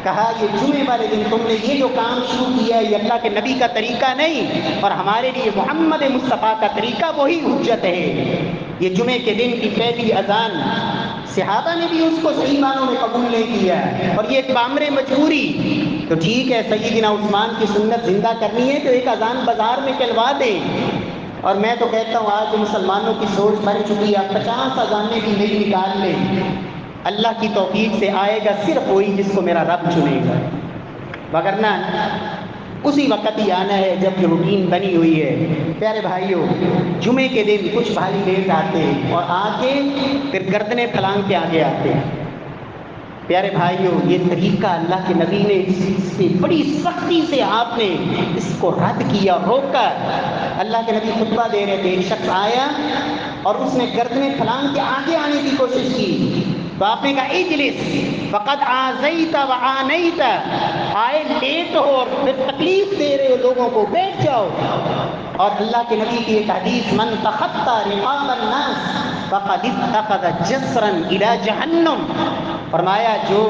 کہا یہ جمعے والے دن تم نے یہ جو کام شروع کیا ہے یہ اللہ کے نبی کا طریقہ نہیں، اور ہمارے لیے محمد مصطفیٰ کا طریقہ وہی حجت ہے۔ یہ جمعے کے دن کی پہلی اذان صحابہ نے بھی اس کو صحیح معنوں میں قبول نہیں کیا، اور یہ ایک بامر مجبوری۔ تو ٹھیک ہے، سیدنا عثمان کی سنت زندہ کرنی ہے تو ایک اذان بازار میں کہلوا دیں۔ اور میں تو کہتا ہوں آج مسلمانوں کی سوچ بن چکی ہے، 50 اذانیں بھی نہیں نکال لیں، اللہ کی توفیق سے آئے گا صرف وہی جس کو میرا رب چنے گا، وگرنہ اسی وقت ہی آنا ہے جب کہ روٹین بنی ہوئی ہے۔ پیارے بھائیوں، جمعے کے دن کچھ بھائی لیٹ آتے اور آ کے پھر گردنیں پھلانگ کے آگے آتے۔ پیارے بھائیوں، یہ طریقہ اللہ کے نبی نے اس سے بڑی سختی سے آپ نے اس کو رد کیا، روکا۔ اللہ کے نبی خطبہ دے رہے تھے، ایک شخص آیا اور اس نے گردنیں پھلانگ کے آگے آنے کی کوشش کی، تو آپ نے کہا اجلس فقد آذیت و آنیت، آئے لیٹ ہو اور پھر تکلیف دے رہے ہو لوگوں کو، بیٹھ جاؤ۔ اور اللہ کے نبی کی ایک حدیث، من تخطى رقاب الناس فقد اتخذ جسرا الى جہنم، فرمایا جو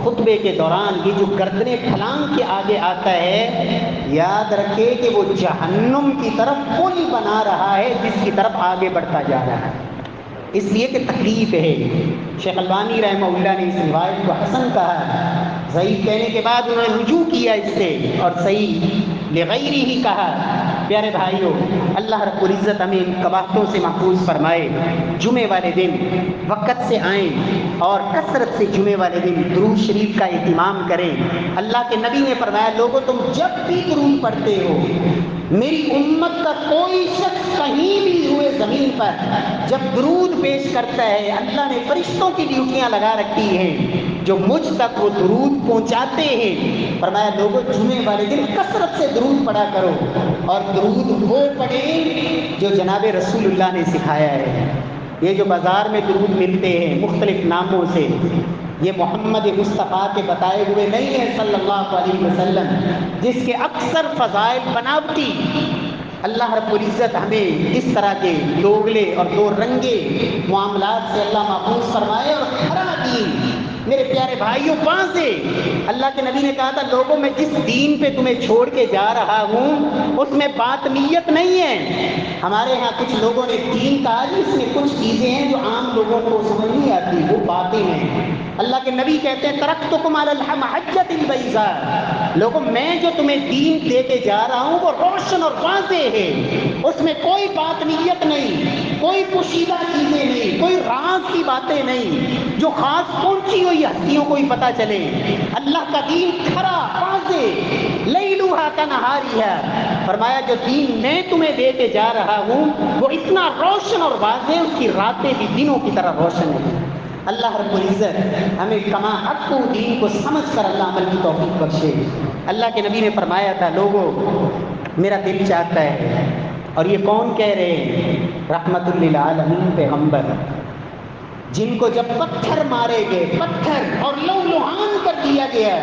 خطبے کے دوران یہ جو گردنیں پھلانگ کے آگے آتا ہے، یاد رکھے کہ وہ جہنم کی طرف پل بنا رہا ہے جس کی طرف آگے بڑھتا جا رہا ہے، اس لیے کہ تکلیف ہے۔ شیخ البانی رحمہ اللہ نے اس روایت کو حسن کہا، ضعیف کہنے کے بعد انہوں نے رجوع کیا اس سے اور صحیح لغیری ہی کہا۔ پیارے بھائیوں، اللہ رب العزت ہمیں ان قباحتوں سے محفوظ فرمائے۔ جمعے والے دن وقت سے آئیں اور کثرت سے جمعے والے دن درود شریف کا اہتمام کریں۔ اللہ کے نبی نے فرمایا، لوگوں تم جب بھی درود پڑھتے ہو، میری امت کا کوئی شخص کہیں بھی ہوئے زمین پر جب درود پیش کرتا ہے، اللہ نے فرشتوں کی ڈیوٹیاں لگا رکھی ہیں جو مجھ تک وہ درود پہنچاتے ہیں۔ فرمایا لوگوں جمعے والے دن کثرت سے درود پڑھا کرو، اور درود وہ پڑھیں جو جناب رسول اللہ نے سکھایا ہے۔ یہ جو بازار میں درود ملتے ہیں مختلف ناموں سے، یہ محمد مصطفیٰ کے بتائے ہوئے نہیں ہے صلی اللہ علیہ وسلم، جس کے اکثر فضائل بناوٹی۔ اللہ رب العزت ہمیں اس طرح کے دوگلے اور دو رنگے معاملات سے اللہ محفوظ فرمائے، اور کھرا دین میرے پیارے بھائیوں واضح اللہ کے نبی نے کہا تھا، لوگوں میں جس دین پہ تمہیں چھوڑ کے جا رہا ہوں اس میں باطنیت نہیں ہے۔ ہمارے ہاں کچھ لوگوں نے دین کہا جی اس میں کچھ چیزیں ہیں جو عام لوگوں کو سمجھ نہیں آتی، وہ باتیں ہیں۔ اللہ کے نبی کہتے ہیں ترکتکم علی المحجۃ البیضاء، لوگوں میں جو تمہیں دین دے کے جا رہا ہوں وہ روشن اور واضح ہے، اس میں کوئی باطنیت نہیں، کوئی پوشیدہ چیزیں نہیں، کوئی راز کی باتیں نہیں جو خاص پہنچی ہوئی ہستیوں کو ہی پتہ چلے۔ اللہ کا دین کھرا واضح، لیلوہا کنہاریہا، فرمایا جو دین میں تمہیں دے کے جا رہا ہوں وہ اتنا روشن اور واضح، اس کی راتیں بھی دنوں کی طرح روشن ہیں۔ اللہ رب العزت ہمیں کما حق دین کو سمجھ کر اللہ عمل کی توفیق بخشے۔ اللہ کے نبی نے فرمایا تھا، لوگوں میرا دل چاہتا ہے، اور یہ کون کہہ رہے ہیں؟ رحمت للعالمین پیغمبر، جن کو جب پتھر مارے گئے، پتھر اور لو لہان کر دیا گیا،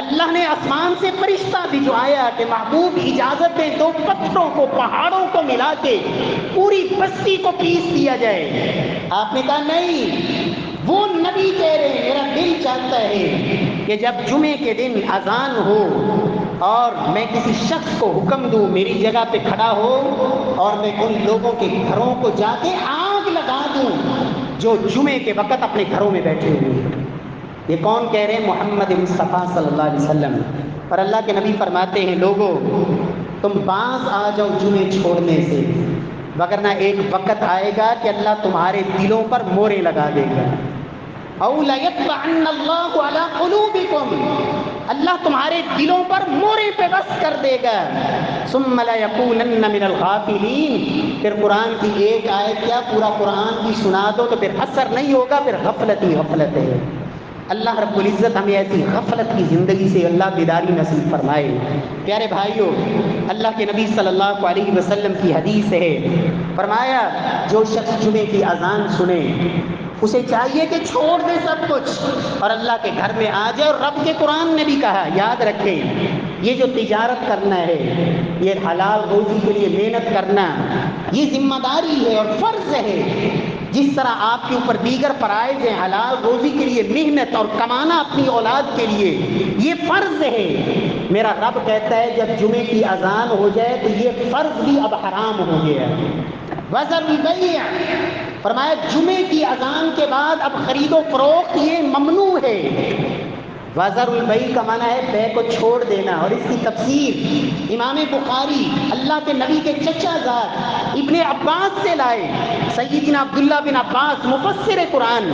اللہ نے آسمان سے فرشتہ بھجوایا کہ محبوب اجازت دیں دو پتھروں کو، پہاڑوں کو ملا کے پوری بستی کو پیس دیا جائے۔ آپ نے کہا نہیں، وہ نبی کہہ رہے ہیں میرا دل چاہتا ہے کہ جب جمعے کے دن اذان ہو اور میں کسی شخص کو حکم دوں میری جگہ پہ کھڑا ہو، اور میں ان لوگوں کے گھروں کو جا کے آگ لگا دوں جو جمعے کے وقت اپنے گھروں میں بیٹھے ہوئے ہیں۔ یہ کون کہہ رہے ہیں؟ محمد مصطفیٰ صلی اللہ علیہ وسلم۔ اور اللہ کے نبی فرماتے ہیں، لوگوں تم باز آ جاؤ جمعے چھوڑنے سے، وگرنہ ایک وقت آئے گا کہ اللہ تمہارے دلوں پر مورے لگا دے گا. او لیطبعن اللہ علی قلوبکم، اللہ تمہارے دلوں پر مورے پہ بس کر دے گا. ثم لیکونن من الغافلین، پھر قرآن کی ایک آیت کیا پورا قرآن کی سنا دو تو پھر اثر نہیں ہوگا، پھر غفلت ہی غفلت ہے. اللہ رب العزت ہمیں ایسی غفلت کی زندگی سے اللہ بیداری نصیب فرمائے. پیارے بھائیوں، اللہ کے نبی صلی اللہ علیہ وسلم کی حدیث ہے، فرمایا جو شخص جمعے کی اذان سنے اسے چاہیے کہ چھوڑ دے سب کچھ اور اللہ کے گھر میں آ جائے. اور رب کے قرآن نے بھی کہا، یاد رکھیں یہ جو تجارت کرنا ہے، یہ حلال روزی کے لیے محنت کرنا، یہ ذمہ داری ہے اور فرض ہے. جس طرح آپ کے اوپر دیگر فرائض ہیں، حلال روزی کے لیے محنت اور کمانا اپنی اولاد کے لیے، یہ فرض ہے. میرا رب کہتا ہے جب جمعے کی اذان ہو جائے تو یہ فرض بھی اب حرام ہو گیا. وذر البیع، فرمایا جمعے کی اذان کے بعد اب خرید و فروخت یہ ممنوع ہے. وذر البیع کا معنی ہے بے کو چھوڑ دینا. اور اس کی تفسیر امام بخاری اللہ کے نبی کے چچا زاد ابن عباس سے لائے. سیدنا عبداللہ بن عباس مفسر قرآن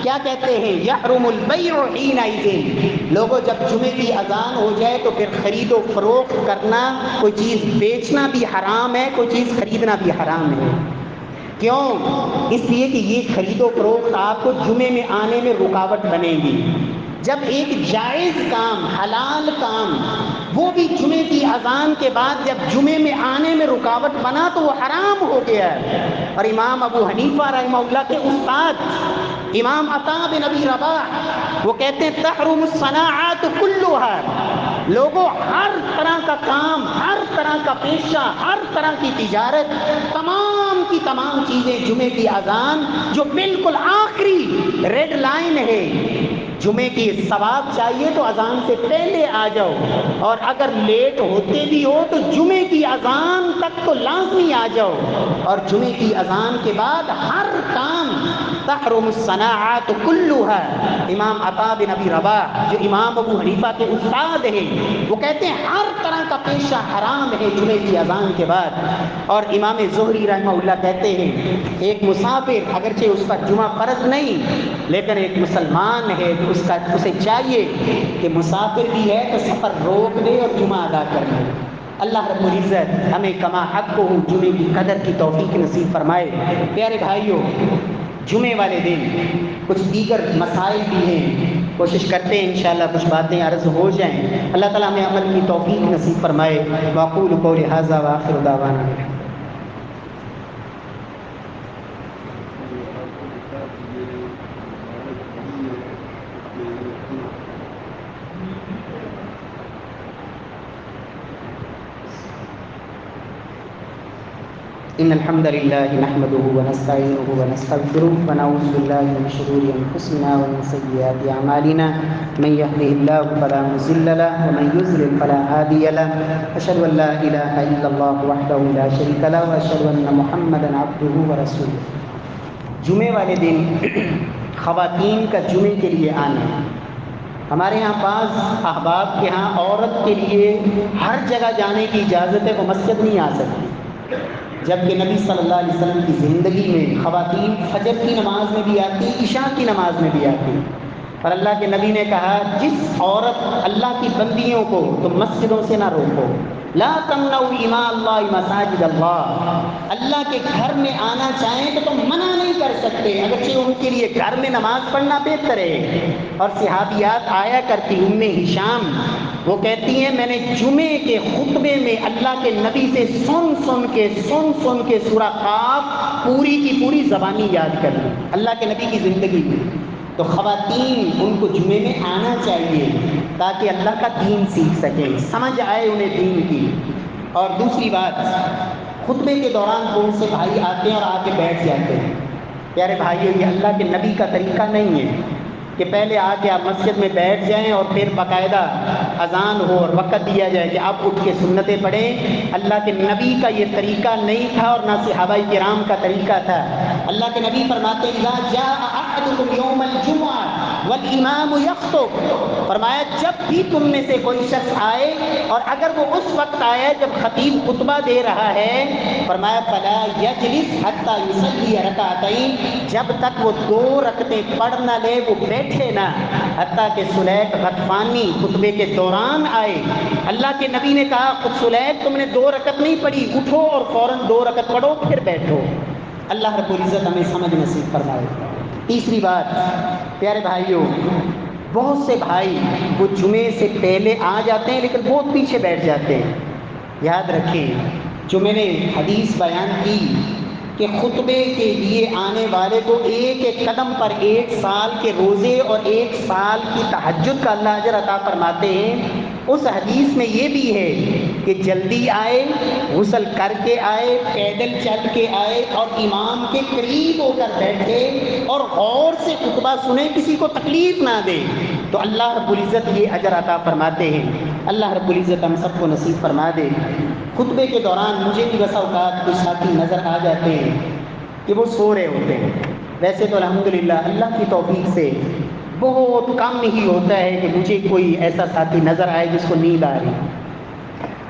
کیا کہتے ہیں، یحرم البیع حینئذ، لوگوں جب جمعے کی اذان ہو جائے تو پھر خرید و فروخت کرنا، کوئی چیز بیچنا بھی حرام ہے، کوئی چیز خریدنا بھی حرام ہے. کیوں؟ اس لیے کہ یہ خرید و فروخت آپ کو جمعے میں آنے میں رکاوٹ بنے گی. جب ایک جائز کام، حلال کام، وہ بھی جمعے کی اذان کے بعد جب جمعے میں آنے میں رکاوٹ بنا تو وہ حرام ہو گیا. اور امام ابو حنیفہ رحمہ اللہ کے استاد امام عطا بن ابی رباح وہ کہتے ہیں تحرم الصناعات کلها، لوگوں ہر طرح کا کام، ہر طرح کا پیشہ، ہر طرح کی تجارت، تمام کی تمام چیزیں جمعے کی اذان جو بالکل آخری ریڈ لائن ہے، جمعے کی ثواب چاہیے تو اذان سے پہلے آ جاؤ، اور اگر لیٹ ہوتے بھی ہو تو جمعے کی اذان تک تو لازمی آ جاؤ. اور جمعے کی اذان کے بعد ہر کام تحرم الصناعات كلها. امام عطا بن ابی رباح جو امام ابو حنیفہ کے استاد ہیں وہ کہتے ہیں ہر طرح کا پیشہ حرام ہے جمعے کی اذان کے بعد. اور امام زہری رحمہ اللہ کہتے ہیں ایک مسافر اگرچہ اس پر جمعہ فرض نہیں لیکن ایک مسلمان ہے تو اسے چاہیے کہ مسافر بھی ہے تو سفر روک دے اور جمعہ ادا کر لے. اللہ رب العزت ہمیں کما حق کو جمعے کی قدر کی توفیق نصیب فرمائے. پیارے بھائیوں، جمعے والے دن کچھ دیگر مسائل بھی ہیں، کوشش کرتے ہیں انشاءاللہ کچھ باتیں عرض ہو جائیں. اللہ تعالیٰ ہمیں عمل کی توفیق نصیب فرمائے. واقول قولی ھذا وآخر دعوانا. إن الحمد لله نحمده ونستعينه ونستغفره ونعوذ بالله من شرور أنفسنا ومن سيئات أعمالنا من يهده الله فلا مضل له ومن يضلل فلا هادي له أشهد أن لا إله إلا الله وحده لا شريك له وأشهد أن محمدا عبده ورسوله. جمعے والے دن خواتین کا جمعے کے لیے آنا، ہمارے ہاں بعض احباب کے ہاں عورت کے لیے ہر جگہ جانے کی اجازت ہے، وہ مسجد نہیں آ سکتی، جبکہ نبی صلی اللہ علیہ وسلم کی زندگی میں خواتین فجر کی نماز میں بھی آتی، عشاء کی نماز میں بھی آتی. اور اللہ کے نبی نے کہا جس عورت اللہ کی بندیوں کو تم مسجدوں سے نہ روکو، لا تمنعوا اماء اللہ مساجد اللہ، اللہ کے گھر میں آنا چاہیں تو تم منع نہیں کر سکتے، اگرچہ ان کے لیے گھر میں نماز پڑھنا بہتر ہے. اور صحابیات آیا کرتی، ام ہشام وہ کہتی ہیں میں نے جمعے کے خطبے میں اللہ کے نبی سے سن سن کے سورہ قاف پوری کی پوری زبانی یاد کر لی اللہ کے نبی کی زندگی میں. تو خواتین ان کو جمعے میں آنا چاہیے تاکہ اللہ کا دین سیکھ سکیں، سمجھ آئے انہیں دین کی. اور دوسری بات، خطبے کے دوران کون سے بھائی آتے ہیں اور آ کے بیٹھ جاتے ہیں. پیارے بھائیوں، یہ اللہ کے نبی کا طریقہ نہیں ہے کہ پہلے آ کے آپ مسجد میں بیٹھ جائیں اور پھر باقاعدہ اذان ہو اور وقت دیا جائے کہ آپ اٹھ کے سنتیں پڑھیں. اللہ کے نبی کا یہ طریقہ نہیں تھا اور نہ صحابہ کرام کا طریقہ تھا. اللہ کے نبی فرماتے ہیں اذا جاء احدکم یوم الجمعہ والامام یخطب، فرمایا جب بھی تم میں سے کوئی شخص آئے اور اگر وہ اس وقت آیا جب خطیب خطبہ دے رہا ہے، فرمایا فلا یجلس حتی یصلی رکعتین، جب تک وہ 2 رکعتیں پڑھ نہ لے وہ بیٹھے نہ، حتیٰ کہ سلیق غطفانی خطبے کے دوران آئے۔ اللہ کے نبی نے کہا خود سلیق تم نے 2 رکعت نہیں پڑھی، اٹھو اور فوراً 2 رکعت پڑھو پھر بیٹھو۔ اللہ رب العزت ہمیں سمجھ نصیب فرمائے۔ تیسری بات پیارے بھائیوں، بہت سے بھائی وہ جمعے سے پہلے آ جاتے ہیں لیکن بہت پیچھے بیٹھ جاتے ہیں۔ یاد رکھیں جو میں نے حدیث بیان کی کہ خطبے کے لیے آنے والے کو ایک ایک قدم پر 1 سال کے روزے اور 1 سال کی تہجد کا اللہ اجر عطا فرماتے ہیں، اس حدیث میں یہ بھی ہے کہ جلدی آئے، غسل کر کے آئے، پیدل چل کے آئے اور امام کے قریب ہو کر بیٹھے اور غور سے خطبہ سنے، کسی کو تکلیف نہ دے، تو اللہ رب العزت یہ اجر عطا فرماتے ہیں۔ اللہ رب العزت ہم سب کو نصیب فرما دے۔ خطبے کے دوران مجھے بھی بسا اوقات کچھ ساتھی نظر آ جاتے ہیں کہ وہ سو رہے ہوتے ہیں۔ ویسے تو الحمدللہ اللہ کی توفیق سے بہت کم ہی ہوتا ہے کہ مجھے کوئی ایسا ساتھی نظر آئے جس کو نیند آ رہی،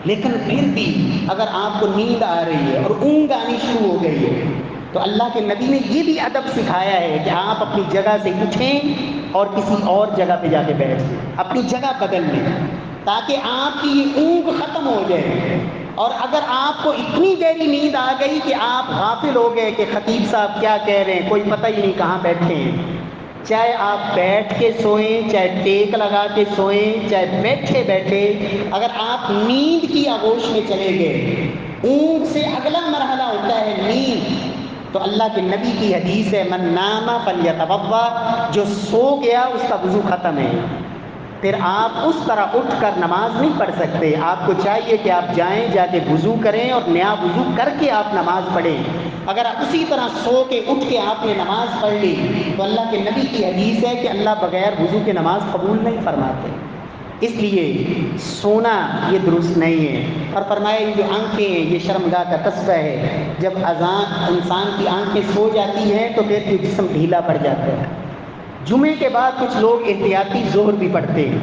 لیکن پھر بھی اگر آپ کو نیند آ رہی ہے اور اونگ آنی شروع ہو گئی ہے تو اللہ کے نبی نے یہ بھی ادب سکھایا ہے کہ آپ اپنی جگہ سے اٹھیں اور کسی اور جگہ پہ جا کے بیٹھ جائیں، اپنی جگہ بدل لیں تاکہ آپ کی یہ اونگ ختم ہو جائے۔ اور اگر آپ کو اتنی گہری نیند آ گئی کہ آپ غافل ہو گئے کہ خطیب صاحب کیا کہہ رہے ہیں، کوئی پتہ ہی نہیں کہاں بیٹھے ہیں، چاہے آپ بیٹھ کے سوئیں، چاہے ٹیک لگا کے سوئیں، چاہے بیٹھے بیٹھے، اگر آپ نیند کی آغوش میں چلے گئے، اونگ سے اگلا مرحلہ ہوتا ہے نیند، تو اللہ کے نبی کی حدیث ہے من نام فلیتوضا، جو سو گیا اس کا وضو ختم ہے، پھر آپ اس طرح اٹھ کر نماز نہیں پڑھ سکتے۔ آپ کو چاہیے کہ آپ جائیں، جا کے وضو کریں اور نیا وضو کر کے آپ نماز پڑھیں۔ اگر اسی طرح سو کے اٹھ کے آپ نے نماز پڑھ لی تو اللہ کے نبی کی حدیث ہے کہ اللہ بغیر وضو کے نماز قبول نہیں فرماتے۔ اس لیے سونا یہ درست نہیں ہے۔ اور فرمایا یہ جو آنکھیں ہیں یہ شرمگاہ کا قصبہ ہے، جب اذان انسان کی آنکھیں سو جاتی ہیں تو پھر یہ جسم ڈھیلا پڑ جاتا ہے۔ جمعے کے بعد کچھ لوگ احتیاطی ظہر بھی پڑھتے ہیں،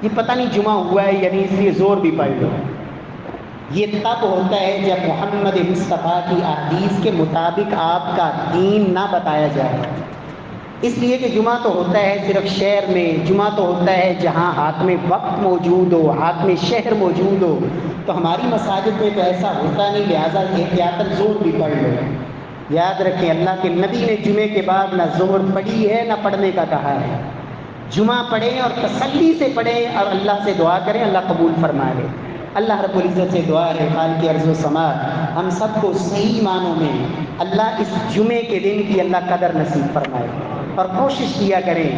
یہ پتہ نہیں جمعہ ہوا ہے یعنی اس لیے ظہر بھی پڑھ لو۔ یہ تب ہوتا ہے جب محمد مصطفیٰ کی احادیث کے مطابق آپ کا دین نہ بتایا جائے۔ اس لیے کہ جمعہ تو ہوتا ہے صرف شہر میں، جمعہ تو ہوتا ہے جہاں ہاتھ میں وقت موجود ہو، ہاتھ میں شہر موجود ہو، تو ہماری مساجد میں تو ایسا ہوتا نہیں، لہٰذا احتیاطاً ظہر بھی پڑھ لو۔ یاد رکھیں اللہ کے نبی نے جمعے کے بعد نہ ظہر پڑھی ہے نہ پڑھنے کا کہا ہے۔ جمعہ پڑھیں اور تسلی سے پڑھیں اور اللہ سے دعا کریں اللہ قبول فرما لے۔ اللہ رب العزت سے دعا ہے خالق ارض و سما ہم سب کو صحیح معنوں میں اللہ اس جمعے کے دن کی اللہ قدر نصیب فرمائے، اور کوشش کیا کریں۔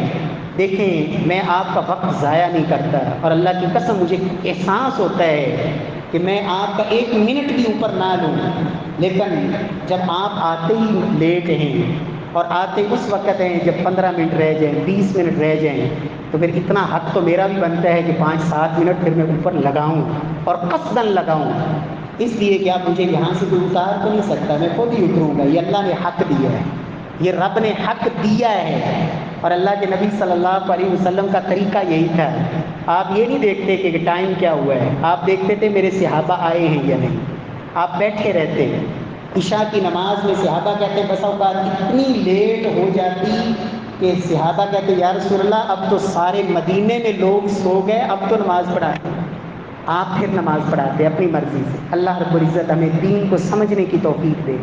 دیکھیں میں آپ کا وقت ضائع نہیں کرتا، اور اللہ کی قسم مجھے احساس ہوتا ہے کہ میں آپ کا 1 منٹ بھی اوپر نہ لوں، لیکن جب آپ آتے ہی لیٹ ہیں اور آتے اس وقت ہیں جب 15 منٹ رہ جائیں، 20 منٹ رہ جائیں، تو پھر اتنا حق تو میرا بھی بنتا ہے کہ 5-7 منٹ پھر میں اوپر لگاؤں اور قصداً لگاؤں، اس لیے کہ آپ مجھے یہاں سے کوئی اتار تو نہیں سکتا، میں خود ہی اتروں گا۔ یہ اللہ نے حق دیا ہے، یہ رب نے حق دیا ہے، اور اللہ کے نبی صلی اللہ علیہ وسلم کا طریقہ یہی تھا۔ آپ یہ نہیں دیکھتے کہ ٹائم کیا ہوا ہے، آپ دیکھتے تھے میرے صحابہ آئے ہیں یا نہیں، آپ بیٹھے رہتے۔ عشاء کی نماز میں صحابہ کہتے ہیں بس اوقات اتنی لیٹ ہو جاتی کہ صحابہ کہتے یا رسول اللہ اب تو سارے مدینے میں لوگ سو گئے، اب تو نماز پڑھاتے، آپ پھر نماز پڑھاتے اپنی مرضی سے۔ اللہ رب العزت ہمیں دین کو سمجھنے کی توفیق دے،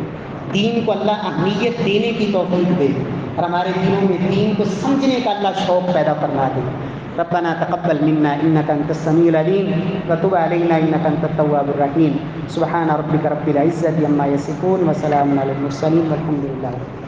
دین کو اللہ اہمیت دینے کی توفیق دے، اور ہمارے دلوں میں دین کو سمجھنے کا اللہ شوق پیدا فرما دے۔ ربنا تقبل منا انك انت السميع العليم وتب علينا انك انت التواب الرحيم سبحان ربك رب العزة عما يصفون وسلام على المرسلين والحمد لله رب العالمين۔